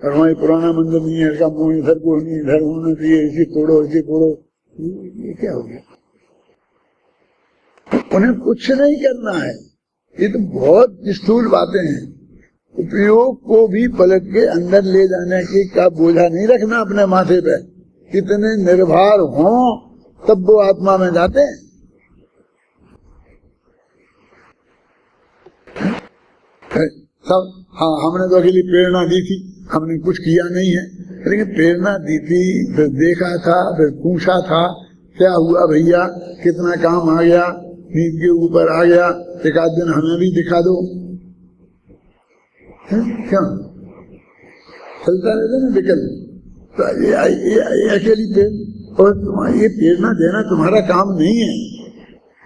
और वहाँ पुराना मंदिर नहीं है, इसका मुंह इधर को नहीं, इधर होना चाहिए, इसे तोड़ो, ये क्या हो गया? उन्हें कुछ नहीं करना है। ये तो बहुत स्थूल बातें हैं। उपयोग को भी पलट के अंदर ले जाने की का बोझा नहीं रखना अपने माथे पे। कितने निर्भर हों तब वो आत्मा में जाते हैं। सब हाँ, हमने तो अकेली प्रेरणा दी थी, हमने कुछ किया नहीं है, लेकिन प्रेरणा दी थी, फिर देखा था, फिर पूछा था क्या हुआ भैया, कितना काम आ गया, नींद के ऊपर आ गया, एक आध दिन हमें भी दिखा दो। क्यों चलता रहता ना विकल्प। तो ये अकेली पेड़, और ये प्रेरणा देना तुम्हारा काम नहीं है,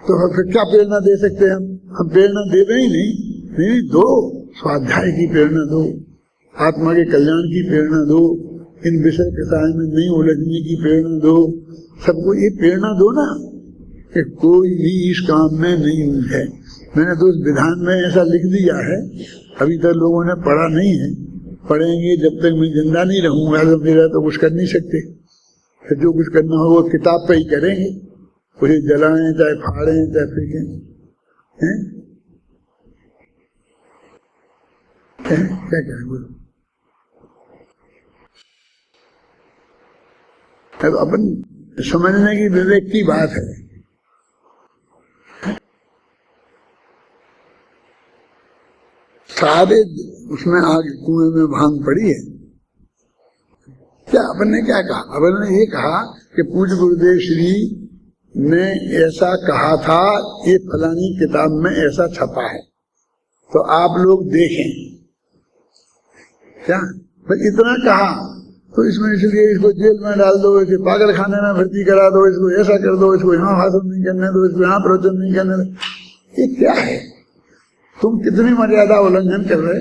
तो फिर क्या प्रेरणा दे सकते हैं हम प्रेरणा दे रहे ही नहीं दो, स्वाध्याय की प्रेरणा दो, आत्मा के कल्याण की प्रेरणा दो, इन विषय कसाय में नहीं उलझने की प्रेरणा दो, सबको ये प्रेरणा दो ना कि कोई भी इस काम में नहीं उलझे। मैंने तो उस विधान में ऐसा लिख दिया है, अभी तक लोगों ने पढ़ा नहीं है, पढ़ेंगे। जब तक मैं जिंदा नहीं रहूंगा तो मेरा तो कुछ कर नहीं सकते, फिर जो कुछ करना हो वो किताब पे ही करेंगे, उसे जलाएं चाहे फाड़ें चाहे फेंकें, क्या करें बोलो। अब अपन समझने की विवेक की बात है। सारे उसमें आग कुएं में भांग पड़ी है। क्या अपन ने क्या कहा? अपन ने ये कहा कि पूज्य गुरुदेव श्री ने ऐसा कहा था, ये फलानी किताब में ऐसा छपा है, तो आप लोग देखें। क्या बस इतना कहा? तो इसमें इसलिए इसको जेल में डाल दो, इसे पागल खाने में भर्ती करा दो, इसको ऐसा कर दो, इसको यहाँ भाषण नहीं करने दो, इसको यहाँ प्रवचन नहीं करने दो। ये क्या है? तुम कितनी मर्यादा उल्लंघन कर रहे?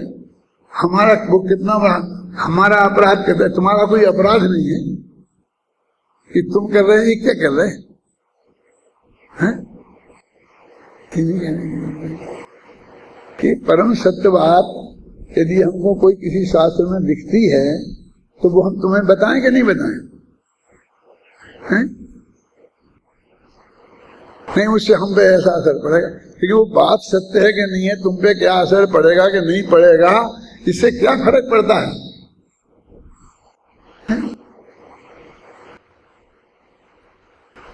हमारा वो कितना बड़ा हमारा अपराध कर रहे? तुम्हारा कोई अपराध नहीं है कि तुम कर रहे हैं। ये क्या कर रहे हैं? कि परम सत्य बात यदि हमको कोई किसी शास्त्र में दिखती है तो वो हम तुम्हें बताएं कि नहीं बताएं? हैं? नहीं, उससे हम पे ऐसा असर पड़ेगा, क्योंकि वो बात सत्य है कि नहीं है, तुम पे क्या असर पड़ेगा कि नहीं पड़ेगा, इससे क्या फर्क पड़ता है?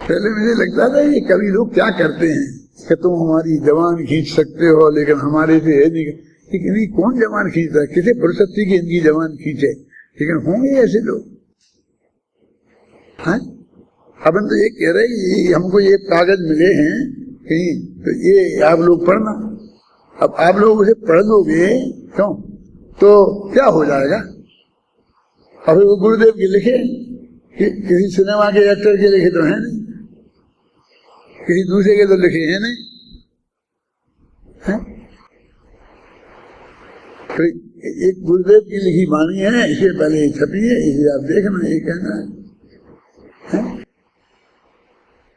पहले मुझे लगता था ये कभी लोग क्या करते हैं कि तुम हमारी जवान खींच सकते हो लेकिन हमारे से है नहीं। इनकी कौन जवान खींचता है? किसी फुर्सती की इनकी जवान खींचे, लेकिन होंगे ऐसे लोग। हैं? अपन तो ये कह रहे हैं हमको ये कागज मिले हैं कहीं, तो ये आप लोग पढ़ना। अब आप लोग उसे पढ़ लोगे क्यों तो क्या हो जाएगा? अब वो गुरुदेव के लिखे कि किसी सिनेमा के एक्टर के लिखे तो है नहीं, किसी दूसरे के तो लिखे है नहीं, है? तो एक गुरुदेव की लिखी वाणी है, इसे पहले छपी है, इसे आप देखना, ये कहना है।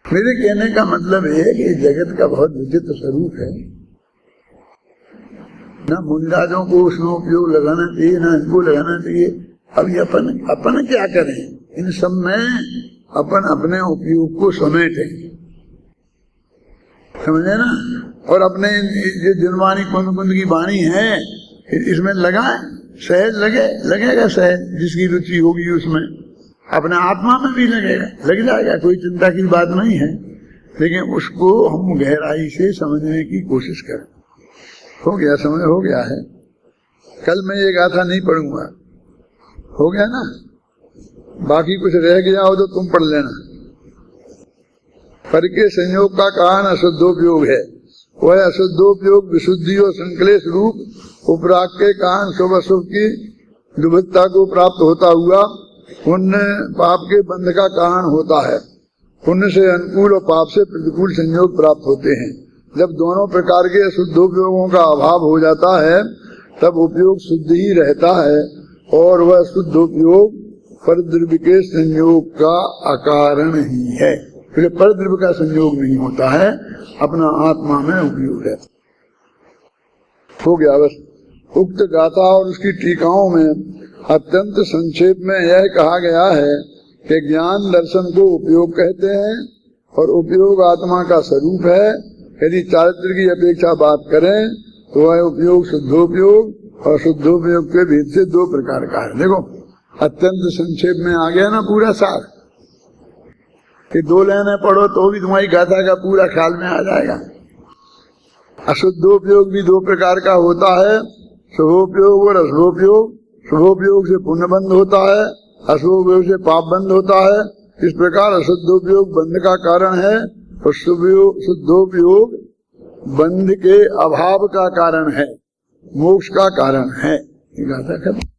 मेरे कहने का मतलब है कि जगत का बहुत विचित्र स्वरूप है। ना मुंडाजों को उसमें उपयोग लगाना चाहिए, ना इनको लगाना चाहिए। अब ये अपन क्या करें? इन सब में अपन अपने उपयोग को समेटे, समझे ना? और अपने जो जनवाणी कुंद कुंद की वाणी है इसमें लगाए, सहज लगेगा सहज, जिसकी रुचि होगी उसमें, अपने आत्मा में भी लग जाएगा, कोई चिंता की बात नहीं है। लेकिन उसको हम गहराई से समझने की कोशिश करें। हो गया, समझ हो गया है। कल मैं ये गाथा नहीं पढ़ूंगा, हो गया ना? बाकी कुछ रह गया हो तो तुम पढ़ लेना। पर के संयोग का कारण अशुद्धोपयोग है, वह अशुद्धोपयोग विशुद्धि और संकलेश रूप उपराग के कारण शुभ अशुभ की दुविधता को प्राप्त होता हुआ पुण्य पाप के बंध का कारण होता है। पुण्य से अनुकूल और पाप से प्रतिकूल संयोग प्राप्त होते हैं। जब दोनों प्रकार के शुद्धोपयोगों का अभाव हो जाता है तब उपयोग शुद्ध ही रहता है, और वह शुद्धोपयोग परद्रव्य के संयोग का अकारण ही है। फिर परद्रव्य का संयोग नहीं होता है, अपना आत्मा में उपयोग है। हो गया बस। उक्त गाथा और उसकी टीकाओं में अत्यंत संक्षेप में यह कहा गया है कि ज्ञान दर्शन को उपयोग कहते हैं और उपयोग आत्मा का स्वरूप है। यदि चारित्र की अपेक्षा बात करें तो वह उपयोग शुद्धोपयोग और शुद्धोपयोग के भेद से दो प्रकार का है। देखो अत्यंत संक्षेप में आ गया ना पूरा सार, कि दो लाइनें पढ़ो तो भी तुम्हारी गाथा का पूरा ख्याल में आ जाएगा। अशुद्धोपयोग भी दो प्रकार का होता है, शुभोपयोग और अशुभोपयोग। शुभोपयोग से पुण्य बंध होता है, अशुभोपयोग से पाप बंध होता है। इस प्रकार अशुद्धोपयोग बंध का कारण है और शुद्धोपयोग बंध के अभाव का कारण है, मोक्ष का कारण है। गाथा खत्म।